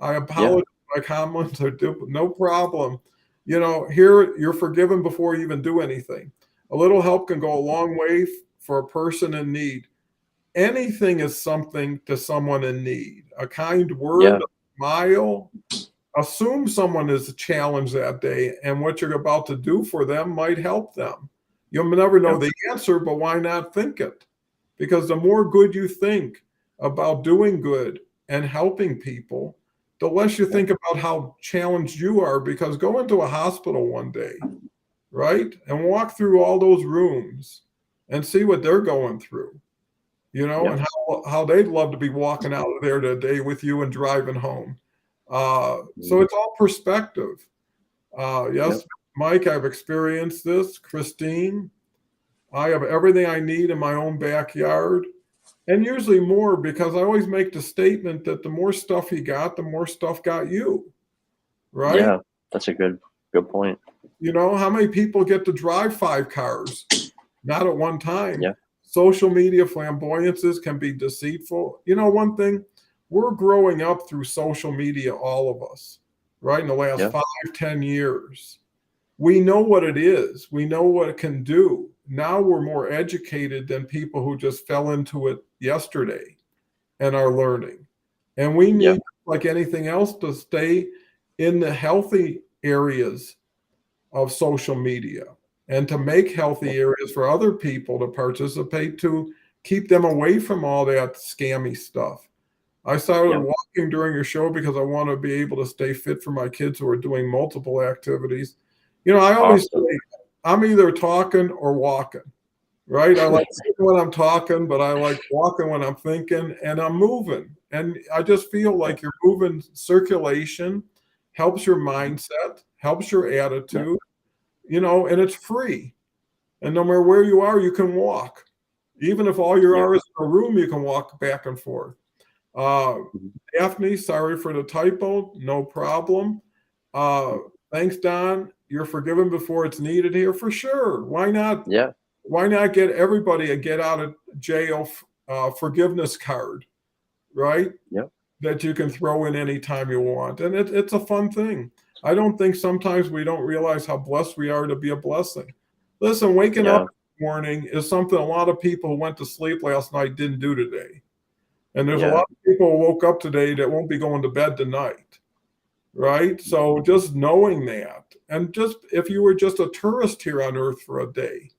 I apologize. My comments are no problem. Here you're forgiven before you even do anything. A little help can go a long way for a person in need. Anything is something to someone in need. A kind word, a smile. Assume someone is challenged that day, and what you're about to do for them might help them. You'll never know the answer, but why not think it? Because the more good you think about doing good and helping people, the less you think about how challenged you are. Because go into a hospital one day, right, and walk through all those rooms and see what they're going through, and how they'd love to be walking out of there today with you and driving home. So it's all perspective. Yes, Mike, I've experienced this. Christine, I have everything I need in my own backyard, and usually more, because I always make the statement that the more stuff you got, the more stuff got you, right? Yeah, that's a good point. How many people get to drive 5 cars? Not at one time. Yeah. Social media flamboyances can be deceitful. One thing, we're growing up through social media, all of us, right? In the last 5-10 years. We know what it is. We know what it can do. Now we're more educated than people who just fell into it yesterday and are learning. And we need, like anything else, to stay in the healthy areas of social media and to make healthy areas for other people to participate, to keep them away from all that scammy stuff. I started walking during your show because I want to be able to stay fit for my kids who are doing multiple activities. I always say I'm either talking or walking, right? I like thinking when I'm talking, but I like walking when I'm thinking, and I'm moving. And I just feel like you're moving. Circulation helps your mindset, helps your attitude, and it's free. And no matter where you are, you can walk. Even if all you are is in a room, you can walk back and forth. Daphne, sorry for the typo. No problem. Thanks, Don. You're forgiven before it's needed here for sure. Why not? Yeah. Why not get everybody a get out of jail forgiveness card, right? Yep. That you can throw in anytime you want. And it's a fun thing. I don't think sometimes we don't realize how blessed we are to be a blessing. Listen, waking up in the morning is something a lot of people who went to sleep last night didn't do today. And there's a lot of people who woke up today that won't be going to bed tonight, right? So just knowing that, and just if you were just a tourist here on Earth for a day,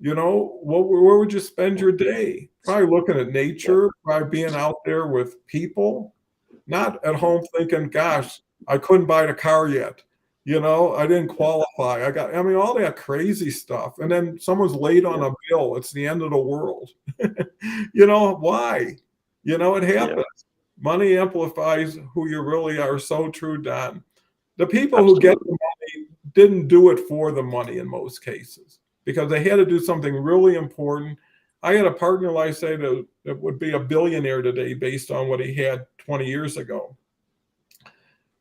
where would you spend your day? Probably looking at nature, probably being out there with people, not at home thinking, gosh, I couldn't buy the car yet. I didn't qualify. All that crazy stuff. And then someone's late on a bill. It's the end of the world. Why? It happens. Money amplifies who you really are. So true, Don. The people who get the money didn't do it for the money in most cases, because they had to do something really important. I had a partner, like I say, that would be a billionaire today based on what he had 20 years ago.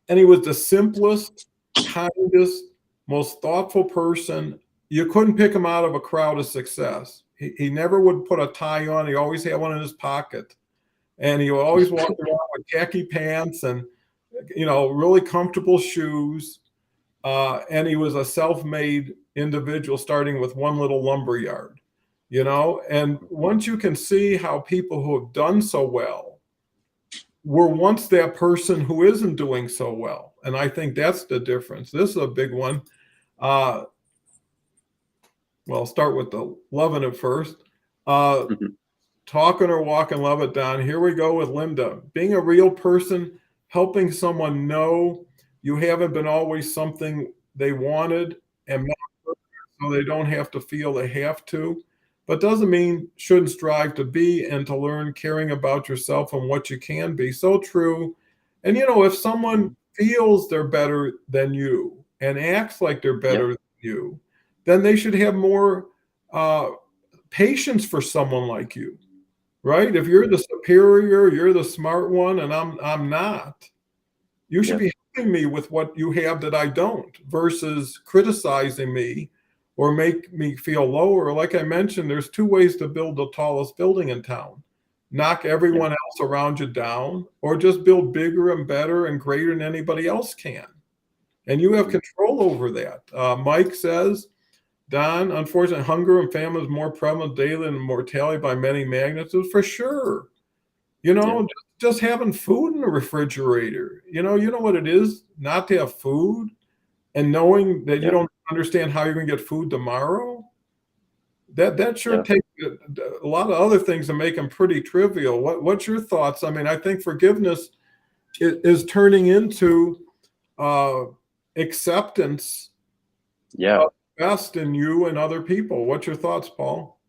And he was the simplest, kindest, most thoughtful person. You couldn't pick him out of a crowd of success. He never would put a tie on. He always had one in his pocket. And he always walked around with khaki pants and, really comfortable shoes. And he was a self-made individual starting with one little lumber yard, and once you can see how people who have done so well, were once that person who isn't doing so well. And I think that's the difference. This is a big one. Uh, well, I'll start with the loving it first. Uh, Talking or walking, love it, Don. Here we go with Linda. Being a real person, helping someone know you haven't been always something they wanted, and so they don't have to feel they have to. But doesn't mean shouldn't strive to be and to learn caring about yourself and what you can be. So true. And if someone feels they're better than you and acts like they're Yeah, better than you, then they should have more uh, patience for someone like you, right? If you're the superior, you're the smart one, and I'm not. You should yeah, be helping me with what you have that I don't, versus criticizing me or make me feel lower. Like I mentioned, there's two ways to build the tallest building in town: knock yeah, everyone else around you down, or just build bigger and better and greater than anybody else can. And you have mhm, control over that. Mike says, Don, unfortunately, hunger and famine is more prevalent daily than mortality by many magnitudes, for sure. yeah, Just having food in the refrigerator. You know what it is not to have food, and knowing that you yeah, don't understand how you're going to get food tomorrow. That sure yeah. takes a lot of other things to make them pretty trivial. What's your thoughts? I mean, I think forgiveness is turning into uh, acceptance Yeah. of the best in you and other people. What's your thoughts, Paul?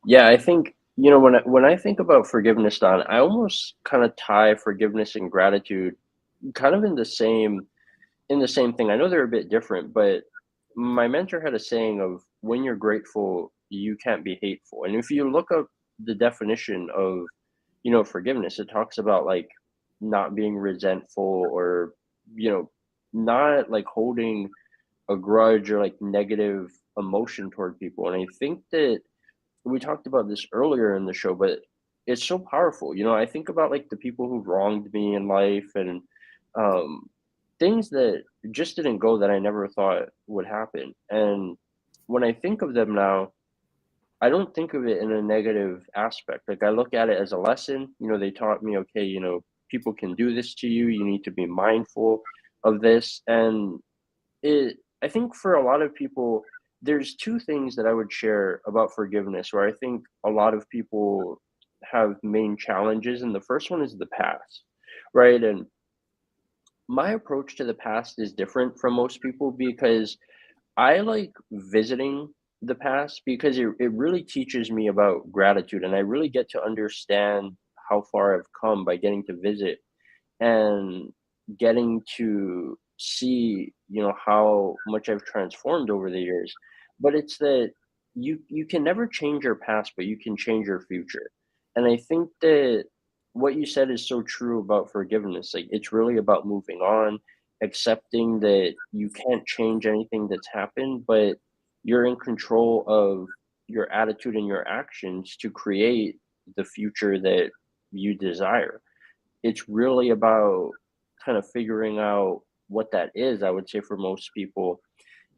Yeah, I think, when I think about forgiveness, Don, I almost kind of tie forgiveness and gratitude kind of in the same thing. I know they're a bit different, but my mentor had a saying of when you're grateful, you can't be hateful. And if you look up the definition of, forgiveness, it talks about like not being resentful or, you know, not like holding a grudge or like negative emotion toward people. And I think that we talked about this earlier in the show, but it's so powerful. I think about like the people who wronged me in life and um, things that just didn't go that I never thought would happen. And when I think of them now, I don't think of it in a negative aspect. Like I look at it as a lesson. They taught me, okay, people can do this to you. You need to be mindful of this. And I think for a lot of people, there's two things that I would share about forgiveness where I think a lot of people have main challenges. And the first one is the past, right? And my approach to the past is different from most people because I like visiting the past because it really teaches me about gratitude and I really get to understand how far I've come by getting to visit and getting to see, how much I've transformed over the years. But it's that you can never change your past, but you can change your future. And I think that what you said is so true about forgiveness. Like it's really about moving on, accepting that you can't change anything that's happened, but you're in control of your attitude and your actions to create the future that you desire. It's really about kind of figuring out what that is, I would say, for most people.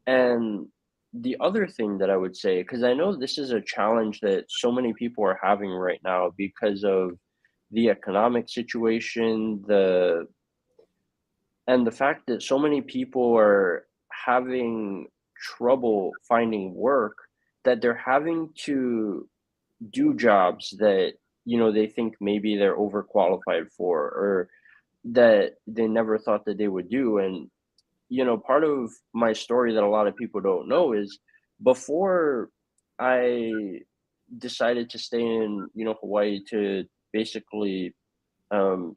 And the other thing that I would say, because I know this is a challenge that so many people are having right now because of the economic situation, and the fact that so many people are having trouble finding work, that they're having to do jobs that they think maybe they're overqualified for or that they never thought that they would do. And part of my story that a lot of people don't know is before I decided to stay in Hawaii to basically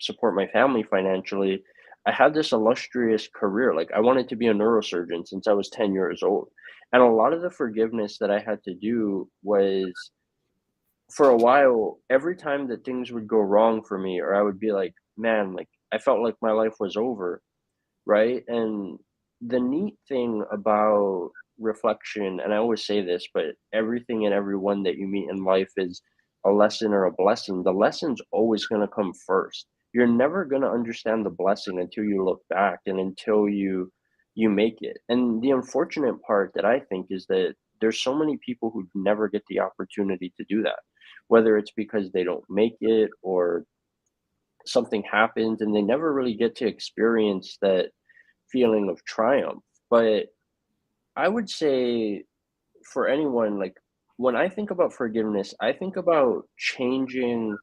support my family financially, I had this illustrious career. Like I wanted to be a neurosurgeon since I was 10 years old. And a lot of the forgiveness that I had to do was for a while, every time that things would go wrong for me, or I would be like, man, like I felt like my life was over, right? And the neat thing about reflection, and I always say this, but everything and everyone that you meet in life is a lesson or a blessing. The lesson's always going to come first. You're never going to understand the blessing until you look back and until you make it. And the unfortunate part that I think is that there's so many people who never get the opportunity to do that, whether it's because they don't make it or something happens and they never really get to experience that feeling of triumph. But I would say for anyone, like when I think about forgiveness, I think about changing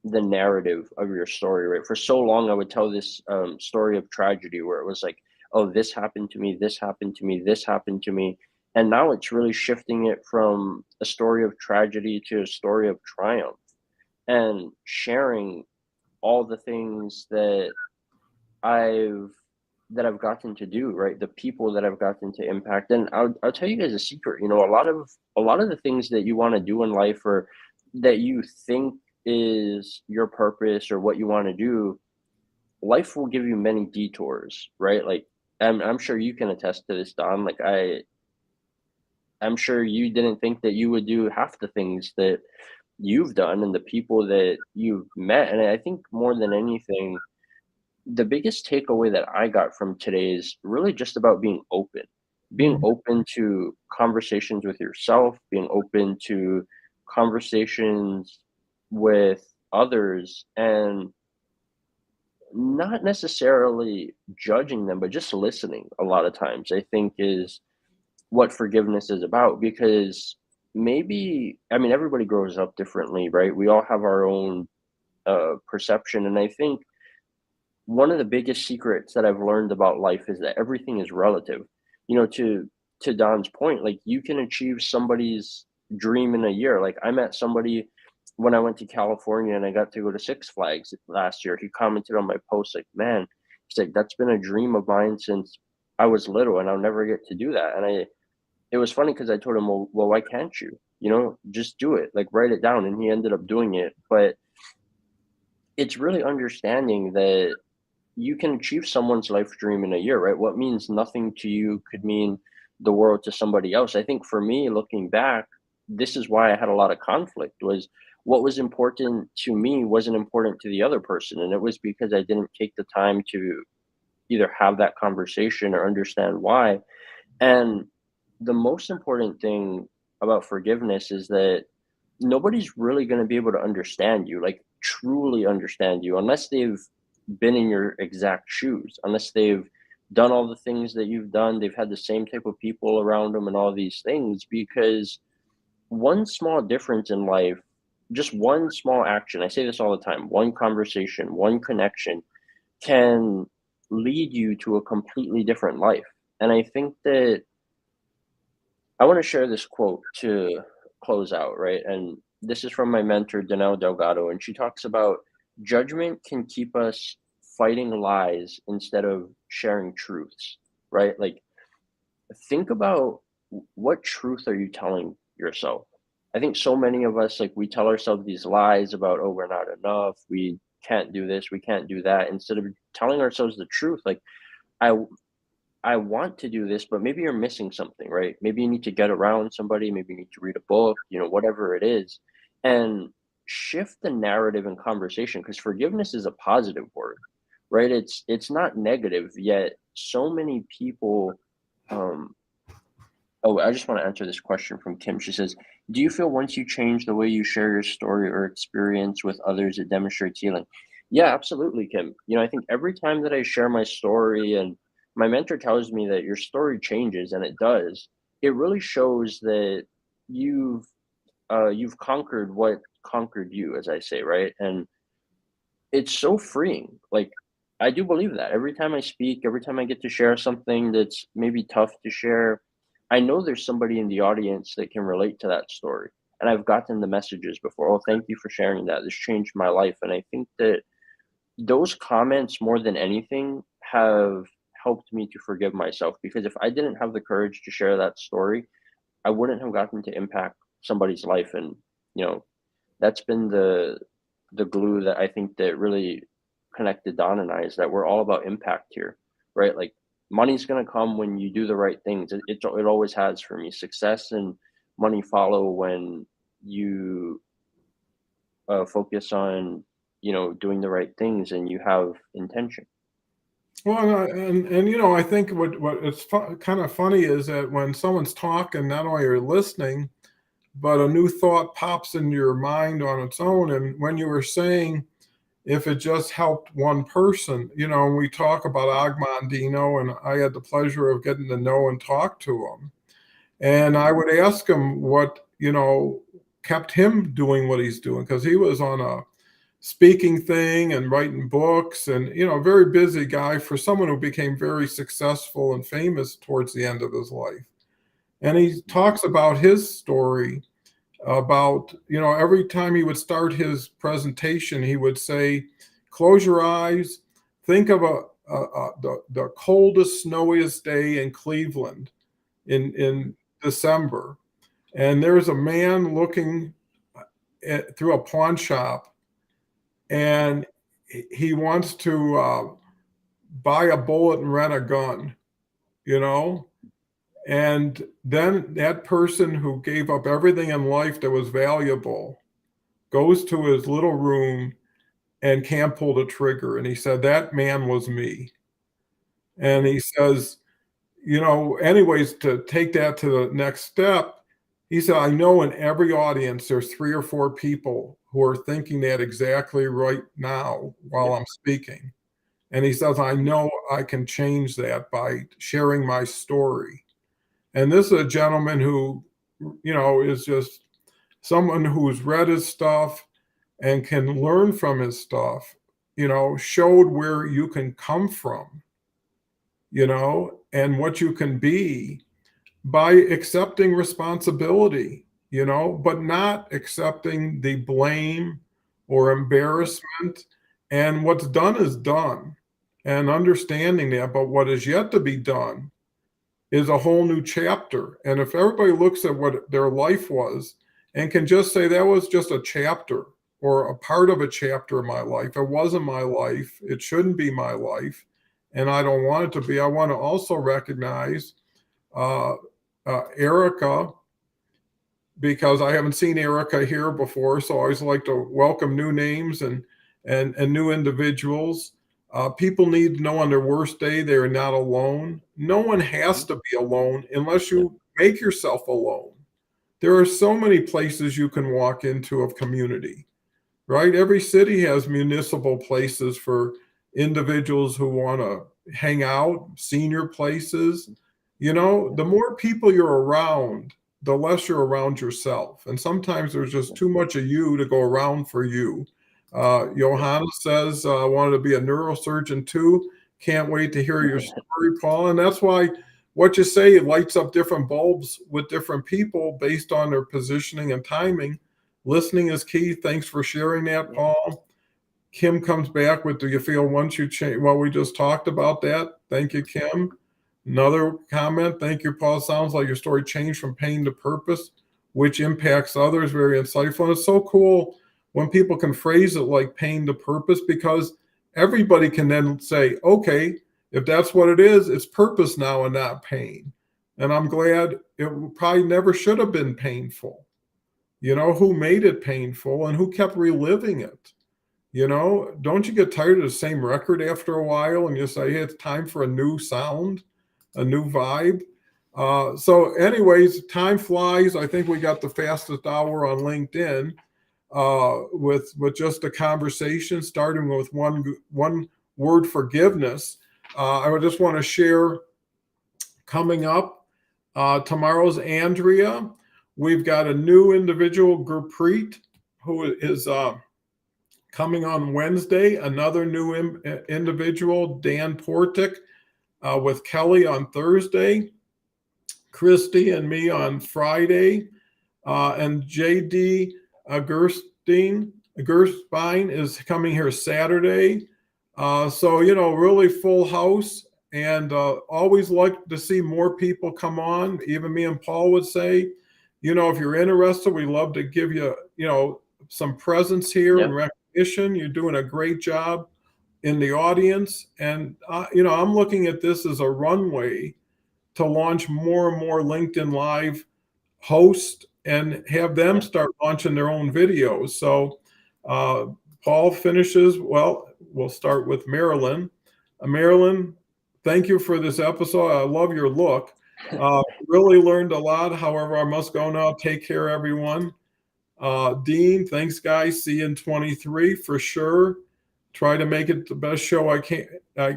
the narrative of your story, right? For so long, I would tell this story of tragedy where it was like, oh, this happened to me, this happened to me, this happened to me. And now it's really shifting it from a story of tragedy to a story of triumph and sharing all the things I've I've gotten to do, right? The people that I've gotten to impact. And I'll tell you guys a secret, a lot of the things that you want to do in life or that you think is your purpose or what you want to do, life will give you many detours, right? Like I'm sure you can attest to this, Don. Like I'm sure you didn't think that you would do half the things that you've done and the people that you've met. And I think more than anything, the biggest takeaway that I got from today is really just about being Mhm. open to conversations with yourself, being open to conversations with others, and not necessarily judging them, but just listening a lot of times, I think is what forgiveness is about. Because maybe, I mean, everybody grows up differently, right? We all have our own perception. And I think one of the biggest secrets that I've learned about life is that everything is relative. You know, to Don's point, like you can achieve somebody's dream in a year. Like I met somebody when I went to California and I got to go to Six Flags last year. He commented on my post like, "Man," he's like, "That's been a dream of mine since I was little, and I'll never get to do that." And it was funny because I told him, "Well, why can't you? You know, just do it. Like write it down." And he ended up doing it. But it's really understanding that you can achieve someone's life dream in a year, right? What means nothing to you could mean the world to somebody else. I think for me, looking back, this is why I had a lot of conflict was what was important to me wasn't important to the other person. And it was because I didn't take the time to either have that conversation or understand why. And the most important thing about forgiveness is that nobody's really going to be able to understand you, like truly understand you, unless they've been in your exact shoes, unless they've done all the things that you've done, they've had the same type of people around them and all these things. Because one small difference in life, just one small action, I say this all the time, one conversation, one connection can lead you to a completely different life. And I think that I want to share this quote to close out, right? And this is from my mentor, Danelle Delgado, and she talks about judgment can keep us fighting lies instead of sharing truths, right? Like, think about what truth are you telling yourself? I think so many of us, like, we tell ourselves these lies about, oh, we're not enough, we can't do this, we can't do that, instead of telling ourselves the truth. Like, I I want to do this, but maybe you're missing something, right? Maybe you need to get around somebody, maybe you need to read a book, you know, whatever it is, and shift the narrative and conversation because forgiveness is a positive word, right? It's not negative, yet so many people um oh, I just want to answer this question from Kim. She says, "Do you feel once you change the way you share your story or experience with others, it demonstrates healing?" Yeah, absolutely, Kim. You know, I think every time that I share my story and my mentor tells me that your story changes, and it does, it really shows that you've you've conquered what conquered you, as I say, right? And it's so freeing. Like, I do believe that. Every time I speak, every time I get to share something that's maybe tough to share, I know there's somebody in the audience that can relate to that story. And I've gotten the messages before. Oh, thank you for sharing that. This changed my life. And I think that those comments, more than anything, have helped me to forgive myself because if I didn't have the courage to share that story, I wouldn't have gotten to impact somebody's life. And, you know, that's been the glue that I think that really connected Don and I is that we're all about impact here, right? Like money's gonna come when you do the right things. It always has for me. Success and money follow when you focus on doing the right things and you have intention. Well, and you know, I think what it's kind of funny is that when someone's talking, not only are you listening, but a new thought pops into your mind on its own. And when you were saying, if it just helped one person. And we talk about Agmandino, and I had the pleasure of getting to know and talk to him. And I would ask him what, kept him doing what he's doing, because he was on a speaking thing and writing books and, a very busy guy for someone who became very successful and famous towards the end of his life. And he talks about his story about, every time he would start his presentation, he would say, close your eyes, think of the coldest, snowiest day in Cleveland in December. And there's a man looking through a pawn shop, and he wants to buy a bullet and rent a gun, and then that person who gave up everything in life that was valuable goes to his little room and can't pull the trigger. And he said, that man was me. And he says, anyways, to take that to the next step, he said, I know in every audience, there's 3 or 4 people who are thinking that exactly right now while I'm speaking. And he says, I know I can change that by sharing my story. And this is a gentleman who, is just someone who's read his stuff and can learn from his stuff, showed where you can come from, and what you can be by accepting responsibility, but not accepting the blame or embarrassment. And what's done is done, and understanding that. But what is yet to be done is a whole new chapter. And if everybody looks at what their life was and can just say that was just a chapter or a part of a chapter of my life, it wasn't my life, it shouldn't be my life, and I don't want it to be. I want to also recognize Erica, because I haven't seen Erica here before, so I always like to welcome new names and new individuals. People need to know on their worst day they are not alone. No one has to be alone unless you make yourself alone. There are so many places you can walk into of community, right? Every city has municipal places for individuals who want to hang out, senior places. The more people you're around, the less you're around yourself. And sometimes there's just too much of you to go around for you. Johanna says, I wanted to be a neurosurgeon too. Can't wait to hear your story, Paul. And that's why what you say lights up different bulbs with different people based on their positioning and timing. Listening is key. Thanks for sharing that, Paul. Kim comes back with, do you feel once you change? Well, we just talked about that. Thank you, Kim. Another comment. Thank you, Paul. Sounds like your story changed from pain to purpose, which impacts others. Very insightful. And it's so cool when people can phrase it like pain to purpose, because everybody can then say, okay, if that's what it is, it's purpose now and not pain. And I'm glad it probably never should have been painful. Who made it painful and who kept reliving it? Don't you get tired of the same record after a while and you say, hey, it's time for a new sound, a new vibe? So anyways, time flies. I think we got the fastest hour on LinkedIn with just a conversation, starting with one word, forgiveness. I would just want to share coming up tomorrow's Andrea. We've got a new individual, Gurpreet, who is coming on Wednesday. Another new individual, Dan Portick, with Kelly on Thursday. Christy and me on Friday. And JD Gerspine is coming here Saturday. So, really full house. And always like to see more people come on. Even me and Paul would say, if you're interested, we'd love to give you, some presence here and recognition. You're doing a great job in the audience. And, I'm looking at this as a runway to launch more and more LinkedIn Live hosts and have them start launching their own videos. So Paul finishes, well, we'll start with Marilyn. Marilyn, thank you for this episode. I love your look. Really learned a lot. However, I must go now. Take care, everyone. Dean, thanks, guys. See you in 23 for sure. try to make it the best show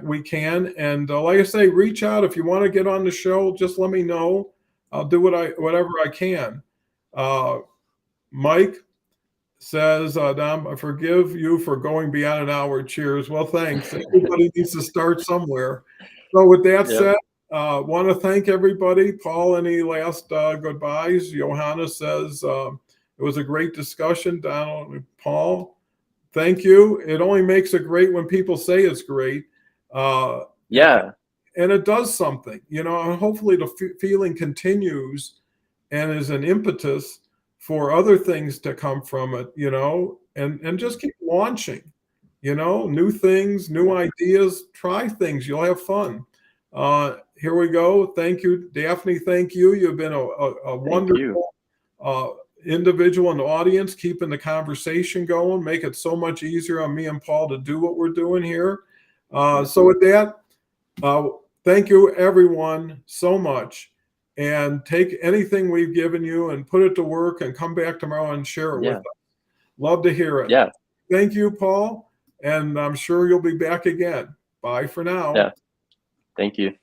we can. And like I say, reach out if you want to get on the show. Just let me know. I'll do whatever I can. Mike says, Dom, I forgive you for going beyond an hour. Cheers. Well, thanks. Everybody needs to start somewhere. So with that said, want to thank everybody. Paul, any last goodbyes? Johanna says, it was a great discussion. Donald and Paul, thank you. It only makes it great when people say it's great. Yeah. And it does something, and hopefully the feeling continues and is an impetus for other things to come from it, and just keep launching, new things, new ideas, try things. You'll have fun. Here we go. Thank you, Daphne. Thank you. You've been a wonderful individual in the audience, keeping the conversation going, make it so much easier on me and Paul to do what we're doing here. So with that, thank you everyone so much, and take anything we've given you and put it to work and come back tomorrow and share it with us. Love to hear it. Yeah. Thank you, Paul. And I'm sure you'll be back again. Bye for now. Yeah. Thank you.